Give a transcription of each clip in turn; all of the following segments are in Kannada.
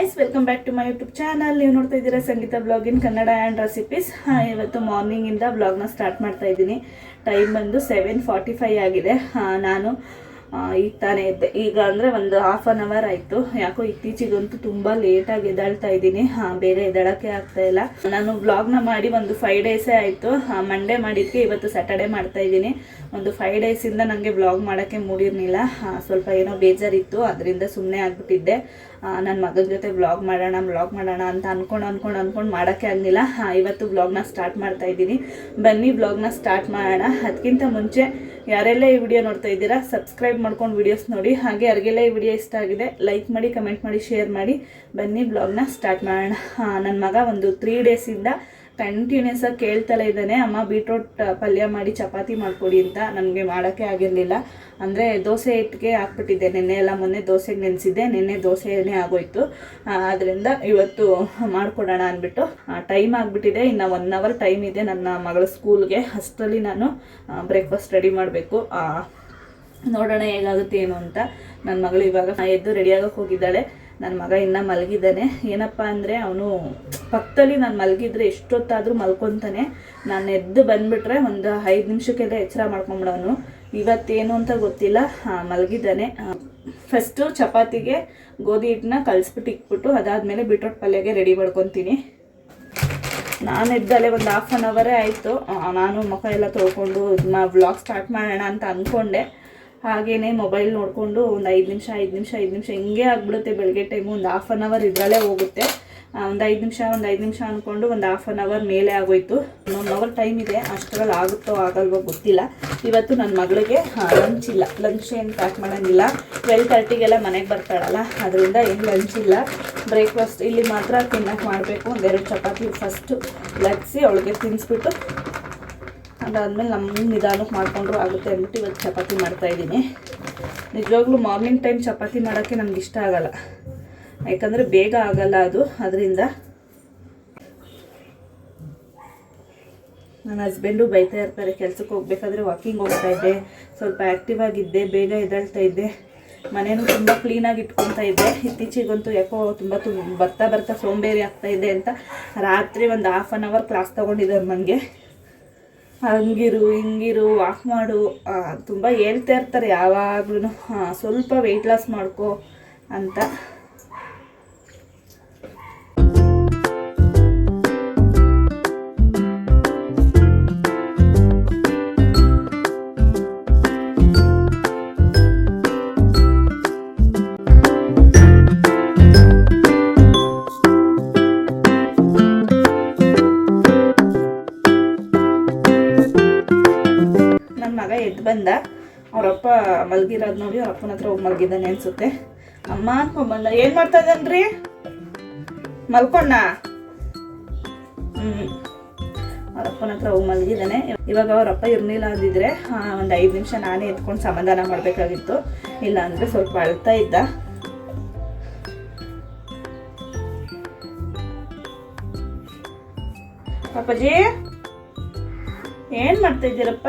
Guys, welcome back to my YouTube channel. ನೀವು ನೋಡ್ತಾ ಇದ್ದೀರಾ Sangeetha blog in Kannada and recipes. ಇವತ್ತು ಮಾರ್ನಿಂಗಿಂದ ಬ್ಲಾಗ್ನ ಸ್ಟಾರ್ಟ್ ಮಾಡ್ತಾ ಇದ್ದೀನಿ. ಟೈಮ್ ಬಂದು 7:45 ಆಗಿದೆ. ನಾನು ಈಗ ತಾನೇ ಇದ್ದೆ. ಈಗ ಅಂದರೆ ಒಂದು ಹಾಫ್ ಆನ್ ಅವರ್ ಆಯಿತು. ಯಾಕೋ ಇತ್ತೀಚೆಗಂತೂ ತುಂಬ ಲೇಟಾಗಿ ಎದ್ದಾಳ್ತಾ ಇದ್ದೀನಿ. ಬೇಗ ಎದ್ದೇಳೋಕ್ಕೆ ಆಗ್ತಾಯಿಲ್ಲ. ನಾನು ಬ್ಲಾಗ್ನ ಮಾಡಿ ಒಂದು 5 ಡೇಸೇ ಆಯಿತು. ಮಂಡೇ ಮಾಡಿದ್ದಕ್ಕೆ ಇವತ್ತು ಸ್ಯಾಟರ್ಡೇ ಮಾಡ್ತಾ ಇದ್ದೀನಿ. ಒಂದು 5 ಡೇಸಿಂದ ನನಗೆ ಬ್ಲಾಗ್ ಮಾಡೋಕ್ಕೆ ಮೂಡಿರಲಿಲ್ಲ. ಸ್ವಲ್ಪ ಏನೋ ಬೇಜಾರಿತ್ತು, ಅದರಿಂದ ಸುಮ್ಮನೆ ಆಗಿಬಿಟ್ಟಿದ್ದೆ. ನನ್ನ ಮಗನ ಜೊತೆ ಬ್ಲಾಗ್ ಮಾಡೋಣ ಅಂತ ಅನ್ಕೊಂಡು ಮಾಡೋಕ್ಕೆ ಆಗಲಿಲ್ಲ. ಇವತ್ತು ಬ್ಲಾಗ್ನ ಸ್ಟಾರ್ಟ್ ಮಾಡ್ತಾ ಇದ್ದೀನಿ. ಬನ್ನಿ ಬ್ಲಾಗ್ನ ಸ್ಟಾರ್ಟ್ ಮಾಡೋಣ. ಅದಕ್ಕಿಂತ ಮುಂಚೆ ಯಾರೆಲ್ಲ ಈ ವಿಡಿಯೋ ನೋಡ್ತಾ ಇದ್ದೀರಾ, ಸಬ್ಸ್ಕ್ರೈಬ್ ಮಾಡ್ಕೊಂಡು ವಿಡಿಯೋಸ್ ನೋಡಿ. ಹಾಗೆ ಯಾರಿಗೆಲ್ಲ ಈ ವಿಡಿಯೋ ಇಷ್ಟ ಆಗಿದೆ ಲೈಕ್ ಮಾಡಿ, ಕಮೆಂಟ್ ಮಾಡಿ, ಶೇರ್ ಮಾಡಿ. ಬನ್ನಿ ಬ್ಲಾಗ್ನ ಸ್ಟಾರ್ಟ್ ಮಾಡೋಣ. ನನ್ನ ಮಗ ಒಂದು 3 ಡೇಸಿಂದ ಕಂಟಿನ್ಯೂಸ್ ಆಗಿ ಕೇಳ್ತಲೇ ಇದ್ದಾನೆ, ಅಮ್ಮ ಬೀಟ್ರೋಟ್ ಪಲ್ಯ ಮಾಡಿ ಚಪಾತಿ ಮಾಡಿಕೊಡಿ ಅಂತ. ನನಗೆ ಮಾಡೋಕ್ಕೆ ಆಗಿರಲಿಲ್ಲ. ಅಂದರೆ ದೋಸೆ ಹಿಟ್ಟಿಗೆ ಹಾಕ್ಬಿಟ್ಟಿದ್ದೆ ನಿನ್ನೆ ಎಲ್ಲ. ಮೊನ್ನೆ ದೋಸೆಗೆ ನೆನೆಸಿದ್ದೆ, ನಿನ್ನೆ ದೋಸೆನೇ ಆಗೋಯ್ತು. ಅದರಿಂದ ಇವತ್ತು ಮಾಡಿಕೊಡೋಣ ಅಂದ್ಬಿಟ್ಟು ಟೈಮ್ ಆಗಿಬಿಟ್ಟಿದೆ. ಇನ್ನು 1 ಅವರ್ ಟೈಮ್ ಇದೆ ನನ್ನ ಮಗಳ ಸ್ಕೂಲ್ಗೆ. ಅಷ್ಟರಲ್ಲಿ ನಾನು ಬ್ರೇಕ್ಫಾಸ್ಟ್ ರೆಡಿ ಮಾಡಬೇಕು. ನೋಡೋಣ ಹೇಗಾಗುತ್ತೆ ಏನು ಅಂತ. ನನ್ನ ಮಗಳು ಇವಾಗ ಎದ್ದು ರೆಡಿಯಾಗಕ್ಕೆ ಹೋಗಿದ್ದಾಳೆ. ನನ್ನ ಮಗ ಇನ್ನೂ ಮಲಗಿದ್ದಾನೆ. ಏನಪ್ಪ ಅಂದರೆ ಅವನು ಪಕ್ಕದಲ್ಲಿ ನಾನು ಮಲಗಿದ್ರೆ ಎಷ್ಟೊತ್ತಾದರೂ ಮಲ್ಕೊತಾನೆ. ನಾನು ಎದ್ದು ಬಂದುಬಿಟ್ರೆ ಒಂದು 5 ನಿಮಿಷಕ್ಕೆಲ್ಲ ಎಚ್ಚರ ಮಾಡ್ಕೊಂಬಿಡೋನು. ಇವತ್ತೇನು ಅಂತ ಗೊತ್ತಿಲ್ಲ, ಮಲಗಿದ್ದಾನೆ. ಫಸ್ಟು ಚಪಾತಿಗೆ ಗೋಧಿ ಹಿಟ್ಟನ್ನ ಕಲಿಸ್ಬಿಟ್ಟು ಇಕ್ಬಿಟ್ಟು ಅದಾದಮೇಲೆ ಬೀಟ್ರೋಟ್ ಪಲ್ಯಗೆ ರೆಡಿ ಮಾಡ್ಕೊತೀನಿ. ನಾನು ಎದ್ದಲ್ಲೇ ಒಂದು ಹಾಫ್ ಆನ್ ಅವರೇ ಆಯಿತು. ನಾನು ಮುಖ ಎಲ್ಲ ತೊಳ್ಕೊಂಡು ವ್ಲಾಗ್ ಸ್ಟಾರ್ಟ್ ಮಾಡೋಣ ಅಂತ ಅಂದ್ಕೊಂಡೆ. ಹಾಗೆಯೇ ಮೊಬೈಲ್ ನೋಡಿಕೊಂಡು ಒಂದು 5 ನಿಮಿಷ ಹಿಂಗೆ ಆಗಿಬಿಡುತ್ತೆ. ಬೆಳಗ್ಗೆ ಟೈಮು ಒಂದು ಹಾಫ್ ಆನ್ ಅವರ್ ಇದರಲ್ಲೇ ಹೋಗುತ್ತೆ. ಒಂದು 5 ನಿಮಿಷ ಅಂದ್ಕೊಂಡು ಒಂದು ಹಾಫ್ ಆನ್ ಅವರ್ ಮೇಲೆ ಆಗೋಯ್ತು. 1 ಅವರ್ ಟೈಮ್ ಇದೆ. ಅಷ್ಟರಲ್ಲಿ ಆಗುತ್ತೋ ಆಗಲ್ವೋ ಗೊತ್ತಿಲ್ಲ. ಇವತ್ತು ನನ್ನ ಮಗಳಿಗೆ ಲಂಚ್ ಇಲ್ಲ. ಲಂಚ್ ಏನು ಪ್ಯಾಕ್ ಮಾಡೋಂಗಿಲ್ಲ. 12:30ಗೆಲ್ಲ ಮನೆಗೆ ಬರ್ತಾಳಲ್ಲ, ಅದರಿಂದ ಏನು ಲಂಚ್ ಇಲ್ಲ. ಬ್ರೇಕ್ಫಾಸ್ಟ್ ಇಲ್ಲಿ ಮಾತ್ರ ತಿನ್ನೋಕ್ಕೆ ಮಾಡಬೇಕು. 1-2 ಚಪಾತಿ ಫಸ್ಟು ಲಟ್ಸಿ ಅವಳಿಗೆ ತಿನ್ನಿಸ್ಬಿಟ್ಟು ಅದಾದಮೇಲೆ ನಮ್ಮ ನಿಧಾನಕ್ಕೆ ಮಾಡಿಕೊಂಡ್ರು ಆಗುತ್ತೆ ಅಂದ್ಬಿಟ್ಟು ಇವತ್ತು ಚಪಾತಿ ಮಾಡ್ತಾಯಿದ್ದೀನಿ. ನಿಜವಾಗ್ಲೂ ಮಾರ್ನಿಂಗ್ ಟೈಮ್ ಚಪಾತಿ ಮಾಡೋಕ್ಕೆ ನನಗೆ ಇಷ್ಟ ಆಗಲ್ಲ, ಯಾಕಂದರೆ ಬೇಗ ಆಗಲ್ಲ ಅದು. ಅದರಿಂದ ನನ್ನ ಹಸ್ಬೆಂಡು ಬೈತಾ ಇರ್ತಾರೆ. ಕೆಲಸಕ್ಕೆ ಹೋಗ್ಬೇಕಾದ್ರೆ ವಾಕಿಂಗ್ ಹೋಗ್ತಾ ಇದ್ದೆ, ಸ್ವಲ್ಪ ಆ್ಯಕ್ಟಿವ್ ಆಗಿದ್ದೆ, ಬೇಗ ಎದ್ದೇಳ್ತಾ ಇದ್ದೆ, ಮನೇನೂ ತುಂಬ ಕ್ಲೀನಾಗಿ ಇಟ್ಕೊತಾ ಇದ್ದೆ. ಇತ್ತೀಚೆಗಂತೂ ಯಾಕೋ ಬರ್ತಾ ಸೋಂಬೇರಿ ಆಗ್ತಾಯಿದ್ದೆ ಅಂತ ರಾತ್ರಿ ಒಂದು ಹಾಫ್ ಆನ್ ಅವರ್ ಕ್ಲಾಸ್ ತೊಗೊಂಡಿದ್ದಾರೆ ನನಗೆ. ಹಂಗಿರು ಹಿಂಗಿರು, ವಾಕ್ ಮಾಡು, ತುಂಬ ಹೇಳ್ತಾ ಇರ್ತಾರೆ ಯಾವಾಗ್ಲೂ. ಸ್ವಲ್ಪ ವೆಯ್ಟ್ ಲಾಸ್ ಮಾಡ್ಕೊ ಅಂತ. ಎದ್ದು ಬಂದ. ಅವರಪ್ಪ ಮಲಗಿರೋದು ನೋಡಿ ಅವರಪ್ಪನ ಹತ್ರ ಹೋಗಿ ಮಲಗಿದ್ದಾನೆ ಅನ್ಸುತ್ತೆ. ಅಮ್ಮ ಅನ್ಕೊಂಬಂದ. ಏನು ಮಾಡ್ತಾ ಇದ್ದಾನ್ರಿ? ಮಲ್ಕೊಂಡ? ಅವರಪ್ಪನ ಹತ್ರ ಹೋಗಿ ಮಲಗಿದ್ದಾನೆ. ಇವಾಗ ಅವರಪ್ಪ ಇರಲಿಲ್ಲ ಅಂದಿದ್ರೆ ಒಂದು 5 ನಿಮಿಷ ನಾನೇ ಎತ್ಕೊಂಡು ಸಮಾಧಾನ ಮಾಡಬೇಕಾಗಿತ್ತು. ಇಲ್ಲ ಅಂದರೆ ಸ್ವಲ್ಪ ಅಳ್ತಾ ಇದ್ದ. ಅಪ್ಪಾಜಿ ಏನು ಮಾಡ್ತಾ ಇದ್ದೀರಪ್ಪ?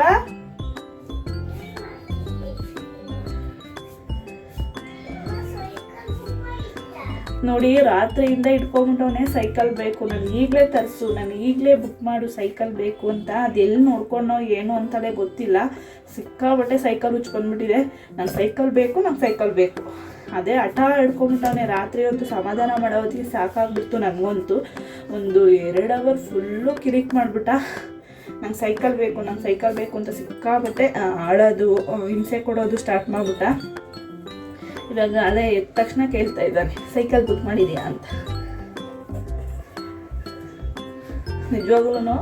ನೋಡಿ, ರಾತ್ರಿಯಿಂದ ಇಟ್ಕೊಂಡ್ಬಿಟ್ಟವನೇ ಸೈಕಲ್ ಬೇಕು, ನನಗೆ ಈಗಲೇ ತರಿಸು, ನನಗೆ ಈಗಲೇ ಬುಕ್ ಮಾಡು, ಸೈಕಲ್ ಬೇಕು ಅಂತ. ಅದೆಲ್ಲಿ ನೋಡ್ಕೊಂಡೋ ಏನು ಅಂತಲೇ ಗೊತ್ತಿಲ್ಲ. ಸಿಕ್ಕಾಬಟ್ಟೆ ಸೈಕಲ್ ಹುಚ್ಕೊಂಡ್ಬಿಟ್ಟಿದೆ. ನಂಗೆ ಸೈಕಲ್ ಬೇಕು. ಅದೇ ಹಠ ಹಿಡ್ಕೊಂಬಿಟ್ಟವನೇ. ರಾತ್ರಿ ಹೊತ್ತು ಸಮಾಧಾನ ಮಾಡೋದಕ್ಕೆ ಸಾಕಾಗ್ಬಿಡ್ತು ನನಗಂತೂ. ಒಂದು 2 ಅವರ್ ಫುಲ್ಲು ಕಿರಿಕ್ ಮಾಡಿಬಿಟ್ಟ. ನಂಗೆ ಸೈಕಲ್ ಬೇಕು ಅಂತ ಸಿಕ್ಕಾಬಟ್ಟೆ ಆಡೋದು, ಹಿಂಸೆ ಕೊಡೋದು ಸ್ಟಾರ್ಟ್ ಮಾಡಿಬಿಟ್ಟ. ಇವಾಗ ಅದೇ ಎದ್ದ ತಕ್ಷಣ ಕೇಳ್ತಾ ಇದ್ದಾನೆ, ಸೈಕಲ್ ಬುಕ್ ಮಾಡಿದ್ಯಾ ಅಂತ. ನಿಜವಾಗ್ಲೂ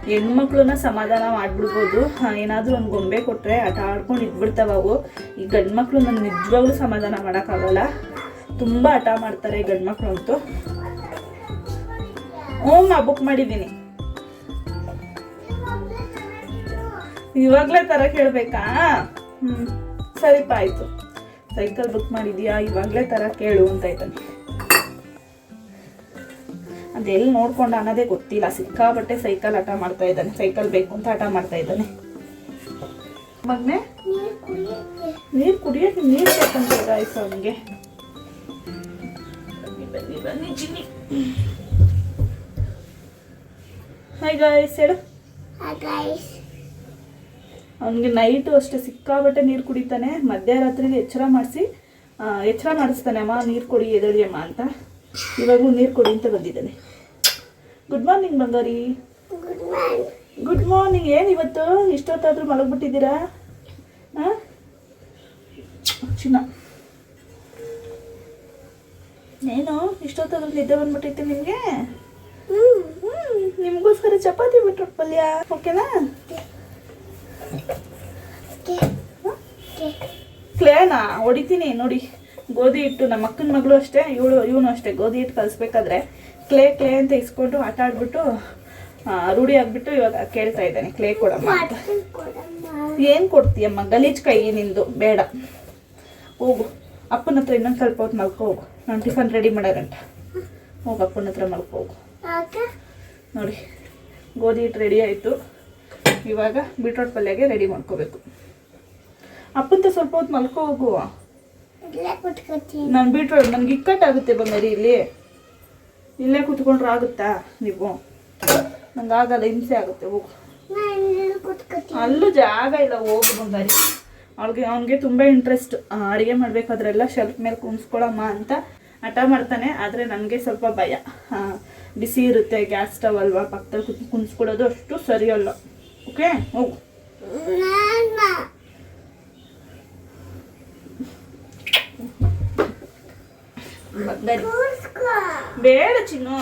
ಹೆಣ್ಮಕ್ಳನ್ನ ಸಮಾಧಾನ ಮಾಡಿಬಿಡ್ಬೋದು. ಏನಾದರೂ ಒಂದು ಗೊಂಬೆ ಕೊಟ್ಟರೆ ಆಟ ಆಡ್ಕೊಂಡು ಇದ್ಬಿಡ್ತಾವೆ ಅವು. ಈ ಗಂಡ್ಮಕ್ಳು ನಾನು ನಿಜವಾಗ್ಲೂ ಸಮಾಧಾನ ಮಾಡೋಕ್ಕಾಗಲ್ಲ. ತುಂಬ ಆಟ ಮಾಡ್ತಾರೆ ಈ ಗಂಡ್ಮಕ್ಳು ಅಂತೂ. ಬುಕ್ ಮಾಡಿದ್ದೀನಿ. ಇವಾಗಲೇ ತರ ಕೇಳಬೇಕಾ? ಸರಿಪ ಆಯಿತು. ಸೈಕಲ್ ಬುಕ್ ಮಾಡಿದ್ಯಾ, ಇವಾಗಲೇ ತರ ಕೇಳು ಅಂತ ಇದ್ದಾನೆ. ಅದೆಲ್ಲಿ ನೋಡ್ಕೊಂಡು ಅನ್ನೋದೇ ಗೊತ್ತಿಲ್ಲ. ಸಿಕ್ಕಾಬಟ್ಟೆ ಸೈಕಲ್ ಆಟ ಮಾಡ್ತಾ ಇದ್ದಾನೆ. ಸೈಕಲ್ ಬೇಕು ಅಂತ ಆಟ ಮಾಡ್ತಾ ಇದ್ದಾನೆ. ಮಗನೇ ನೀರು ಕುಡಿಯೋಕೆ ನೀರು ಬೇಕಂತ ಆಯ್ತು ಅವನಿಗೆ. ಬನ್ನಿ ಬನ್ನಿ ಚಿನ್ನಿ. ಹಾಯ್ ಗಾಯ್ಸ್ ಹೇಳು. ಅವನಿಗೆ ನೈಟು ಅಷ್ಟೇ ಸಿಕ್ಕಾಬಟ್ಟೆ ನೀರು ಕುಡಿತಾನೆ. ಮಧ್ಯರಾತ್ರಿಗೆ ಎಚ್ಚರ ಮಾಡಿಸ್ತಾನೆ, ಅಮ್ಮ ನೀರು ಕೊಡಿ ಎದಳಿ ಅಮ್ಮ ಅಂತ. ಇವಾಗೂ ನೀರು ಕೊಡಿ ಅಂತ ಬಂದಿದ್ದಾನೆ. ಗುಡ್ ಮಾರ್ನಿಂಗ್ ಬಂಗಾರಿ. Good morning. ಏನು ಇವತ್ತು ಇಷ್ಟೊತ್ತಾದರೂ ಮಲಗ್ಬಿಟ್ಟಿದ್ದೀರಾ? ಹಾಂ ಚಿನ್ನ, ಏನು ಇಷ್ಟೊತ್ತಾದ್ರೂ ನಿದ್ದೆ ಬಂದ್ಬಿಟ್ಟೈತೆ ನಿಮಗೆ? ನಿಮಗೋಸ್ಕರ ಚಪಾತಿ ಬಿಟ್ರು ಪಲ್ಯ, ಓಕೆನಾ? ಕ್ಲೇನಾ ಹೊಡಿತೀನಿ ನೋಡಿ. ಗೋಧಿ ಹಿಟ್ಟು, ನಮ್ಮ ಅಕ್ಕನ ಮಗಳು ಅಷ್ಟೇ, ಇವನು ಅಷ್ಟೇ. ಗೋಧಿ ಹಿಟ್ಟು ಕಲಿಸ್ಬೇಕಾದ್ರೆ ಕ್ಲೇ ಅಂತ ಇಸ್ಕೊಂಡು ಆಟ ಆಡ್ಬಿಟ್ಟು ರೂಢಿ ಆಗ್ಬಿಟ್ಟು ಇವಾಗ ಕೇಳ್ತಾ ಇದ್ದಾನೆ ಕ್ಲೇ ಕೊಡಮ್ಮ ಅಂತ. ಏನು ಕೊಡ್ತೀಯಮ್ಮ? ಗಲೀಜ್ ಕೈ ನಿಂದು, ಬೇಡ ಹೋಗು. ಅಪ್ಪನ ಹತ್ರ ಇನ್ನೊಂದು ಸ್ವಲ್ಪ ಹೊತ್ತು ಮಲ್ಕೊ ಹೋಗು. ನಾನು ಟಿಫನ್ ರೆಡಿ ಮಾಡೋಗಂಟ ಹೋಗು, ಅಪ್ಪನ ಹತ್ರ ಮಲ್ಕೊ ಹೋಗು. ನೋಡಿ ಗೋಧಿ ಹಿಟ್ಟು ರೆಡಿ ಆಯಿತು. ಇವಾಗ ಬೀಟ್ರೋಟ್ ಪಲ್ಯಗೆ ರೆಡಿ ಮಾಡ್ಕೋಬೇಕು. ಅಪ್ಪಂತ ಸ್ವಲ್ಪ ಹೊತ್ತು ಮಲ್ಕೊ ಹೋಗು. ನಾನು ಬೀಟ್ರೋಟ್ ನನಗೆ ಇಕ್ಕಟ್ಟಾಗುತ್ತೆ ಬಂಗಾರಿ. ಇಲ್ಲೇ ಕೂತ್ಕೊಂಡ್ರೆ ಆಗುತ್ತಾ? ನೀವು ನಂಗೆ ಆಗಲ್ಲ, ಹಿಂಸೆ ಆಗುತ್ತೆ. ಹೋಗು. ಅಲ್ಲೂ ಜಾಗ ಇಲ್ಲ, ಹೋಗು ಬಂಗಾರಿ. ಅವನಿಗೆ ತುಂಬ ಇಂಟ್ರೆಸ್ಟ್ ಅಡುಗೆ ಮಾಡಬೇಕಾದ್ರೆಲ್ಲ ಶೆಲ್ಫ್ ಮೇಲೆ ಕುಣಿಸ್ಕೊಳಮ್ಮ ಅಂತ ಹಠ ಮಾಡ್ತಾನೆ. ಆದರೆ ನನಗೆ ಸ್ವಲ್ಪ ಭಯ. ಬಿಸಿ ಇರುತ್ತೆ, ಗ್ಯಾಸ್ ಸ್ಟವ್ ಅಲ್ವಾ, ಪಕ್ಕದಲ್ಲಿ ಕುಣಿಸ್ಕೊಡೋದು ಅಷ್ಟು ಸರಿಯಲ್ಲ. ಓಕೆ ಹೋಗು. ಬೇಡ ಚಿನ್ನು.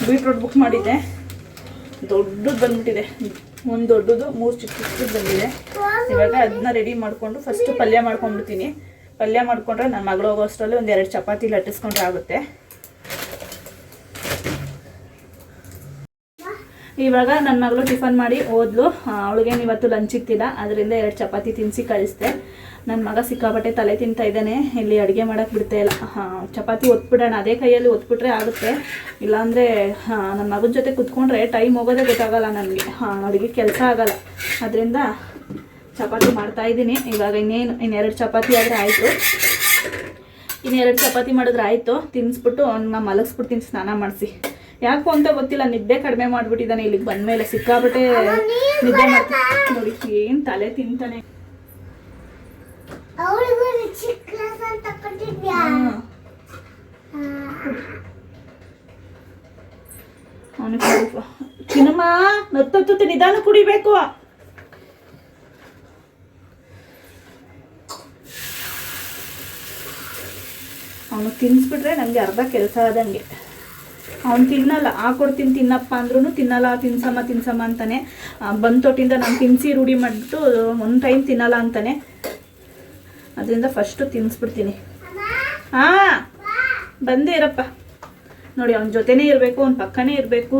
ಬೀಟ್ರೋಟ್ ಬುಕ್ ಮಾಡಿದ್ದೆ, ದೊಡ್ಡದು ಬಂದ್ಬಿಟ್ಟಿದೆ. ಒಂದು ದೊಡ್ಡದು, 3 ಚಿಕ್ಕದು ಬಂದಿದೆ. ಇವಾಗ ಅದನ್ನ ರೆಡಿ ಮಾಡಿಕೊಂಡು ಫಸ್ಟ್ ಪಲ್ಯ ಮಾಡ್ಕೊಂಡ್ಬಿಡ್ತೀನಿ. ಪಲ್ಯ ಮಾಡಿಕೊಂಡ್ರೆ ನನ್ನ ಮಗಳು ಹೋಗೋ ಅಷ್ಟರಲ್ಲಿ 1-2 ಚಪಾತಿ ಲಟ್ಟಿಸ್ಕೊಂಡ್ರೆ ಆಗುತ್ತೆ. ಇವಾಗ ನನ್ನ ಮಗಳು ಟಿಫನ್ ಮಾಡಿ ಹೋದ್ಲು. ಅವಳಿಗೇನು ಇವತ್ತು ಲಂಚ್ ಇತ್ತಿಲ್ಲ, ಅದರಿಂದ 2 ಚಪಾತಿ ತಿನ್ನಿಸಿ ಕಳಿಸ್ದೆ. ನನ್ನ ಮಗ ಸಿಕ್ಕಾಪಟ್ಟೆ ತಲೆ ತಿಂತಾ ಇದ್ದಾನೆ. ಇಲ್ಲಿ ಅಡುಗೆ ಮಾಡೋಕ್ಕೆ ಬಿಡ್ತಾ ಇಲ್ಲ. ಚಪಾತಿ ಒತ್ಬಿಡೋಣ, ಅದೇ ಕೈಯಲ್ಲಿ ಒತ್ಬಿಟ್ರೆ ಆಗುತ್ತೆ. ಇಲ್ಲಾಂದರೆ ನನ್ನ ಮಗನ ಜೊತೆ ಕುತ್ಕೊಂಡ್ರೆ ಟೈಮ್ ಹೋಗೋದೇ ಗೊತ್ತಾಗಲ್ಲ ನನಗೆ. ಅಡುಗೆ ಕೆಲಸ ಆಗಲ್ಲ. ಅದರಿಂದ ಚಪಾತಿ ಮಾಡ್ತಾಯಿದ್ದೀನಿ. ಇವಾಗ ಇನ್ನು 2 ಚಪಾತಿ ಆದರೆ ಆಯಿತು. ಇನ್ನು 2 ಚಪಾತಿ ಮಾಡಿದ್ರೆ ಆಯಿತು. ತಿನ್ನಿಸ್ಬಿಟ್ಟು ಅವನ್ನ ಮಲಗಿಸ್ಬಿಡ್ತೀನಿ ಸ್ನಾನ ಮಾಡಿಸಿ. ಯಾಕೋ ಅಂತ ಗೊತ್ತಿಲ್ಲ, ನಿದ್ದೆ ಕಡಿಮೆ ಮಾಡಿಬಿಟ್ಟಿದ್ದಾನೆ. ಇಲ್ಲಿಗೆ ಬಂದಮೇಲೆ ಸಿಕ್ಕಾಪಟ್ಟೆ ನಿದ್ದೆ ಮಾಡ್ತಾನೆ. ನೋಡಿ ಏನು ತಲೆ ತಿಂತಾನೆ. ಚಿನ್ನಮ್ಮ ನತ್ತತ್ತು ನಿಧಾನ ಕುಡಿಬೇಕು. ಅವನು ತಿನ್ನಿಸ್ಬಿಟ್ರೆ ನನಗೆ ಅರ್ಧ ಕೆಲಸ ಆದಂಗೆ. ಅವ್ನು ತಿನ್ನಲ್ಲ. ಕೊಡ್ತೀನಿ ತಿನ್ನಪ್ಪ ಅಂದ್ರೂ ತಿನ್ನಲ್ಲ. ತಿನ್ಸಮ್ಮ ಅಂತಾನೆ. ಬಂದು ತೊಟ್ಟಿಂದ ನಾನು ತಿನ್ನಿಸಿ ರೂಢಿ ಮಾಡಿಬಿಟ್ಟು ಒಂದು ಟೈಮ್ ತಿನ್ನಲ್ಲ ಅಂತಾನೆ. ಅದರಿಂದ ಫಸ್ಟು ತಿನ್ನಿಸ್ಬಿಡ್ತೀನಿ. ಬಂದೇ ಇರಪ್ಪ. ನೋಡಿ ಅವನ ಜೊತೆನೇ ಇರಬೇಕು, ಅವ್ನ ಪಕ್ಕನೇ ಇರಬೇಕು.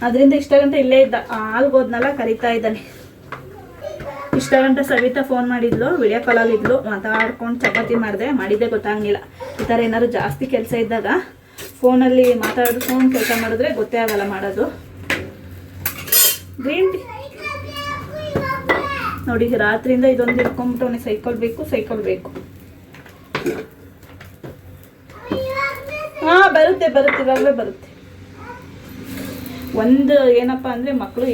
ಅದರಿಂದ ಇಷ್ಟ ಗಂಟೆ ಇಲ್ಲೇ ಇದ್ದ. ಆಲ್ಗೋದ್ನೆಲ್ಲ ಕರಿತಾ ಇದ್ದಾನೆ. ಇಷ್ಟ ಗಂಟೆ ಸವಿತಾ ಫೋನ್ ಮಾಡಿದ್ಲು, ವಿಡಿಯೋ ಕಾಲಲ್ಲಿದ್ಲು. ಮಾತಾಡ್ಕೊಂಡು ಚಪಾತಿ ಮಾಡಿದ್ದೆ ಗೊತ್ತಾಗಲಿಲ್ಲ. ಈ ಥರ ಏನಾದ್ರು ಜಾಸ್ತಿ ಕೆಲಸ ಇದ್ದಾಗ ಫೋನಲ್ಲಿ ಮಾತಾಡ್ಕೊಂಡು ಕೆಲಸ ಮಾಡಿದ್ರೆ ಗೊತ್ತೇ ಆಗಲ್ಲ ಮಾಡೋದು. ಗ್ರೀನ್ ಟೀ ನೋಡಿ, ರಾತ್ರಿಯಿಂದ ಇದೊಂದು ಹಿಡ್ಕೊಂಬಿಟ್ಟು ಅವನಿಗೆ ಸೈಕಲ್ ಬೇಕು. ಬರುತ್ತೆ ಇವಾಗಲೇ ಬರುತ್ತೆ. ಒಂದು ಏನಪ್ಪ ಅಂದರೆ ಮಕ್ಕಳು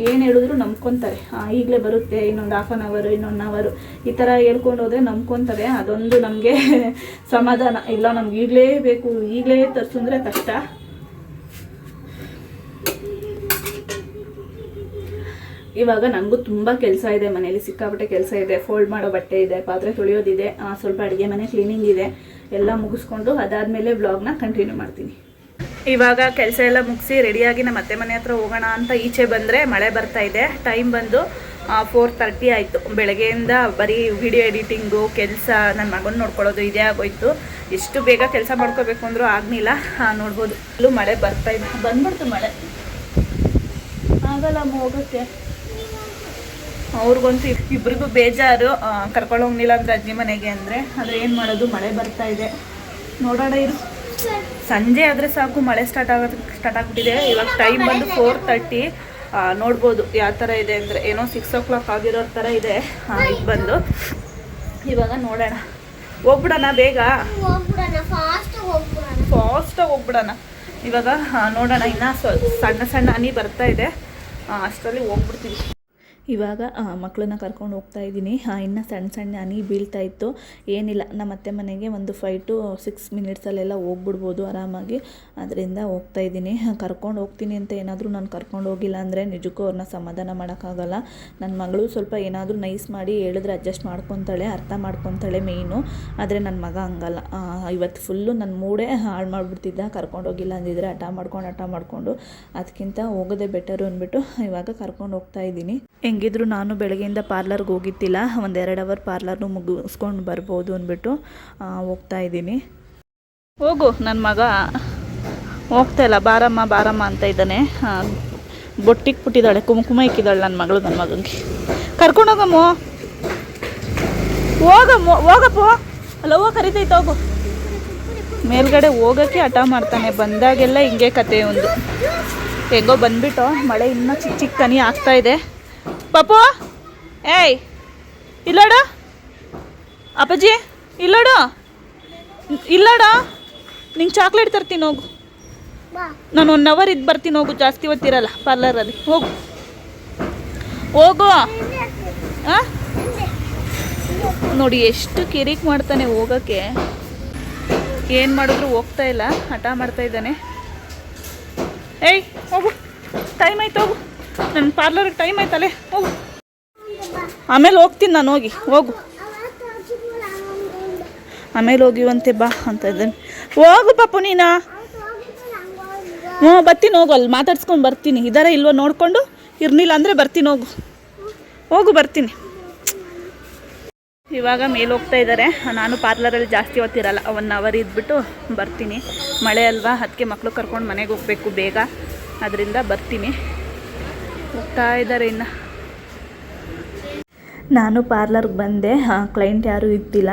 ಏನು ಹೇಳಿದ್ರು ನಂಬ್ಕೊತಾರೆ. ಈಗಲೇ ಬರುತ್ತೆ, ಇನ್ನೊಂದು 1/2 hour, ಇನ್ನೊಂದು hour ಈ ಥರ ಹೇಳ್ಕೊಂಡು ಹೋದರೆ ನಂಬ್ಕೊತಾರೆ. ಅದೊಂದು ನಮಗೆ ಸಮಾಧಾನ. ಇಲ್ಲ ನಮ್ಗೆ ಈಗಲೇ ಬೇಕು, ಈಗಲೇ ತರಿಸಿದ್ರೆ ಕಷ್ಟ. ಇವಾಗ ನನಗೂ ತುಂಬ ಕೆಲಸ ಇದೆ. ಮನೇಲಿ ಸಿಕ್ಕಾಪಟ್ಟೆ ಕೆಲಸ ಇದೆ. ಫೋಲ್ಡ್ ಮಾಡೋ ಬಟ್ಟೆ ಇದೆ, ಪಾತ್ರೆ ತೊಳೆಯೋದಿದೆ, ಸ್ವಲ್ಪ ಅಡುಗೆ ಮನೆ ಕ್ಲೀನಿಂಗ್ ಇದೆ. ಎಲ್ಲ ಮುಗಿಸ್ಕೊಂಡು ಅದಾದಮೇಲೆ ವ್ಲಾಗ್ನ ಕಂಟಿನ್ಯೂ ಮಾಡ್ತೀನಿ. ಇವಾಗ ಕೆಲಸ ಎಲ್ಲ ಮುಗಿಸಿ ರೆಡಿಯಾಗಿ ನಮ್ಮ ಅತ್ತೆ ಮನೆ ಹತ್ರ ಹೋಗೋಣ ಅಂತ ಈಚೆ ಬಂದರೆ ಮಳೆ ಬರ್ತಾ ಇದೆ. ಟೈಮ್ ಬಂದು 4:30 ಆಯಿತು. ಬೆಳಗ್ಗೆಯಿಂದ ಬರೀ ವಿಡಿಯೋ ಎಡಿಟಿಂಗು ಕೆಲಸ, ನನ್ನ ಮಗನ ನೋಡ್ಕೊಳ್ಳೋದು ಇದೇ ಆಗೋಯ್ತು. ಎಷ್ಟು ಬೇಗ ಕೆಲಸ ಮಾಡ್ಕೋಬೇಕು ಅಂದರೂ ಆಗಲಿಲ್ಲ. ನೋಡ್ಬೋದು ಇಲ್ಲೂ ಮಳೆ ಬರ್ತಾ ಇದೆ. ಬಂದ್ಬಿಡ್ತು ಮಳೆ, ಆಗಲ್ಲ ಹೋಗೋಕ್ಕೆ. ಅವ್ರಿಗಂತೂ ಇಬ್ರಿಗೂ ಬೇಜಾರು. ಕರ್ಕೊಂಡು ಹೋಗ್ಲಿಲ್ಲ ಅಂದರೆ ಅಜ್ಜಿ ಮನೆಗೆ ಅಂದರೆ. ಆದರೆ ಏನು ಮಾಡೋದು, ಮಳೆ ಬರ್ತಾ ಇದೆ. ನೋಡೋಣ ಇರು. ಸಂಜೆ ಆದರೆ ಸಾಕು ಮಳೆ ಸ್ಟಾರ್ಟ್ ಆಗಿಬಿಟ್ಟಿದೆ. ಇವಾಗ ಟೈಮ್ ಬಂದು 4:30. ನೋಡ್ಬೋದು ಯಾವ ಥರ ಇದೆ ಅಂದರೆ, ಏನೋ 6 o'clock ಆಗಿರೋ ಥರ ಇದೆ. ಇದು ಬಂದು ಇವಾಗ ನೋಡೋಣ ಹೋಗ್ಬಿಡೋಣ ಬೇಗ, ಫಾಸ್ಟಾಗಿ ಹೋಗ್ಬಿಡೋಣ ಇವಾಗ. ನೋಡೋಣ, ಇನ್ನು ಸಣ್ಣ ಸಣ್ಣ ಹನಿ ಬರ್ತಾ ಇದೆ, ಅಷ್ಟರಲ್ಲಿ ಹೋಗ್ಬಿಡ್ತೀವಿ. ಇವಾಗ ಮಕ್ಕಳನ್ನ ಕರ್ಕೊಂಡು ಹೋಗ್ತಾ ಇದ್ದೀನಿ. ಇನ್ನು ಸಣ್ಣ ಸಣ್ಣ ಹನಿ ಬೀಳ್ತಾ ಇತ್ತು. ಏನಿಲ್ಲ, ನಮ್ಮ ಅತ್ತೆ ಮನೆಗೆ ಒಂದು 5 to 6 ಮಿನಿಟ್ಸಲ್ಲೆಲ್ಲ ಹೋಗ್ಬಿಡ್ಬೋದು ಆರಾಮಾಗಿ. ಅದರಿಂದ ಹೋಗ್ತಾ ಇದ್ದೀನಿ. ಕರ್ಕೊಂಡು ಹೋಗ್ತೀನಿ ಅಂತ ಏನಾದರೂ ನಾನು ಕರ್ಕೊಂಡು ಹೋಗಿಲ್ಲ ಅಂದರೆ ನಿಜಕ್ಕೂ ಅವ್ರನ್ನ ಸಮಾಧಾನ ಮಾಡೋಕ್ಕಾಗಲ್ಲ. ನನ್ನ ಮಗಳು ಸ್ವಲ್ಪ ಏನಾದರೂ ನೈಸ್ ಮಾಡಿ ಹೇಳಿದ್ರೆ ಅಡ್ಜಸ್ಟ್ ಮಾಡ್ಕೊತಾಳೆ, ಅರ್ಥ ಮಾಡ್ಕೊತಾಳೆ ಮೇಯ್ನು. ಆದರೆ ನನ್ನ ಮಗ ಹಂಗಲ್ಲ. ಇವತ್ತು ಫುಲ್ಲು ನನ್ನ ಮೂಡೇ ಹಾಳು ಮಾಡಿಬಿಡ್ತಿದ್ದ. ಕರ್ಕೊಂಡು ಹೋಗಿಲ್ಲ ಅಂದಿದ್ರೆ ಹಠ ಮಾಡ್ಕೊಂಡು ಅದಕ್ಕಿಂತ ಹೋಗೋದೇ ಬೆಟರು ಅಂದ್ಬಿಟ್ಟು ಇವಾಗ ಕರ್ಕೊಂಡು ಹೋಗ್ತಾ ಇದ್ದೀನಿ. ಹೆಂಗಿದ್ರು ನಾನು ಬೆಳಗ್ಗೆಯಿಂದ ಪಾರ್ಲರ್ಗೆ ಹೋಗಿದ್ದಿಲ್ಲ, 1-2 ಅವರ್ ಪಾರ್ಲರ್ನು ಮುಗಿಸ್ಕೊಂಡು ಬರ್ಬೋದು ಅಂದ್ಬಿಟ್ಟು ಹೋಗ್ತಾ ಇದ್ದೀನಿ. ಹೋಗು, ನನ್ನ ಮಗ ಹೋಗ್ತಾ ಇಲ್ಲ, ಬಾರಮ್ಮ ಅಂತ ಇದ್ದಾನೆ. ಬೊಟ್ಟಿಕ್ಬಿಟ್ಟಿದ್ದಾಳೆ, ಕುಂಕುಮ ಇಕ್ಕಿದ್ದಾಳೆ ನನ್ನ ಮಗಳು. ನನ್ನ ಮಗನಿಗೆ ಕರ್ಕೊಂಡೋಗಮ್ಮ, ಹೋಗಪ್ಪ, ಅಲ್ಲ ಹೋಗಿ ಕರಿತೈತೆ, ಹೋಗು. ಮೇಲ್ಗಡೆ ಹೋಗೋಕ್ಕೆ ಹಠ ಮಾಡ್ತಾನೆ. ಬಂದಾಗೆಲ್ಲ ಹಿಂಗೆ ಕತೆ ಒಂದು. ಹೆಂಗೋ ಬಂದ್ಬಿಟ್ಟು ಮಳೆ ಇನ್ನೂ ಚಿಕ್ಕ ಹನಿ ಆಗ್ತಾ ಇದೆ. ಪಾಪು, ಏಯ್ ಇಲ್ಲೋಡ, ಅಪ್ಪಾಜಿ ಇಲ್ಲೋಡ, ನಿಂಗೆ ಚಾಕ್ಲೇಟ್ ತರ್ತೀನಿ, ಹೋಗು. ನಾನು 1 ಅವರ್ ಇದ್ದು ಬರ್ತೀನಿ, ಹೋಗು. ಜಾಸ್ತಿ ಹೊತ್ತಿರಲ್ಲ ಪಾರ್ಲರಲ್ಲಿ, ಹೋಗು. ನೋಡಿ ಎಷ್ಟು ಕಿರಿಕ್ ಮಾಡ್ತಾನೆ ಹೋಗೋಕ್ಕೆ. ಏನು ಮಾಡಿದ್ರು ಹೋಗ್ತಾ ಇಲ್ಲ, ಹಠ ಮಾಡ್ತಾ ಇದ್ದಾನೆ. ಏಯ್ ಹೋಗು, ಟೈಮ್ ಆಯ್ತು, ಹೋಗು. ನನ್ನ ಪಾರ್ಲರ್ಗೆ ಟೈಮ್ ಆಯ್ತಲ್ಲೇ, ಹೋಗು. ಆಮೇಲೆ ಹೋಗ್ತೀನಿ ನಾನು, ಹೋಗು. ಆಮೇಲೆ ಹೋಗಿವಂತೆ ಬಾ ಅಂತ ಇದ್ದಾನೆ. ಹೋಗು ಪಾಪು ನೀನು. ಬರ್ತೀನಿ, ಹೋಗು. ಅಲ್ಲಿ ಮಾತಾಡ್ಸ್ಕೊಂಡು ಬರ್ತೀನಿ. ಇದಾರೆ ಇಲ್ವೋ ನೋಡಿಕೊಂಡು, ಇರಲಿಲ್ಲ ಅಂದರೆ ಬರ್ತೀನಿ, ಹೋಗು ಬರ್ತೀನಿ. ಇವಾಗ ಮೇಲೆ ಹೋಗ್ತಾ ಇದ್ದಾರೆ. ನಾನು ಪಾರ್ಲರಲ್ಲಿ ಜಾಸ್ತಿ ಹೊತ್ತಿರಲ್ಲ, 1 ಅವರ್ ಇದ್ಬಿಟ್ಟು ಬರ್ತೀನಿ. ಮಳೆ ಅಲ್ವಾ, ಅದಕ್ಕೆ ಮಕ್ಕಳು ಕರ್ಕೊಂಡು ಮನೆಗೆ ಹೋಗಬೇಕು ಬೇಗ, ಅದರಿಂದ ಬರ್ತೀನಿ. ಹೋಗ್ತಾ ಇದ್ದಾರೆ ಇನ್ನು. ನಾನು ಪಾರ್ಲರ್ಗೆ ಬಂದೆ. ಕ್ಲೈಂಟ್ ಯಾರೂ ಇದ್ದಿಲ್ಲ,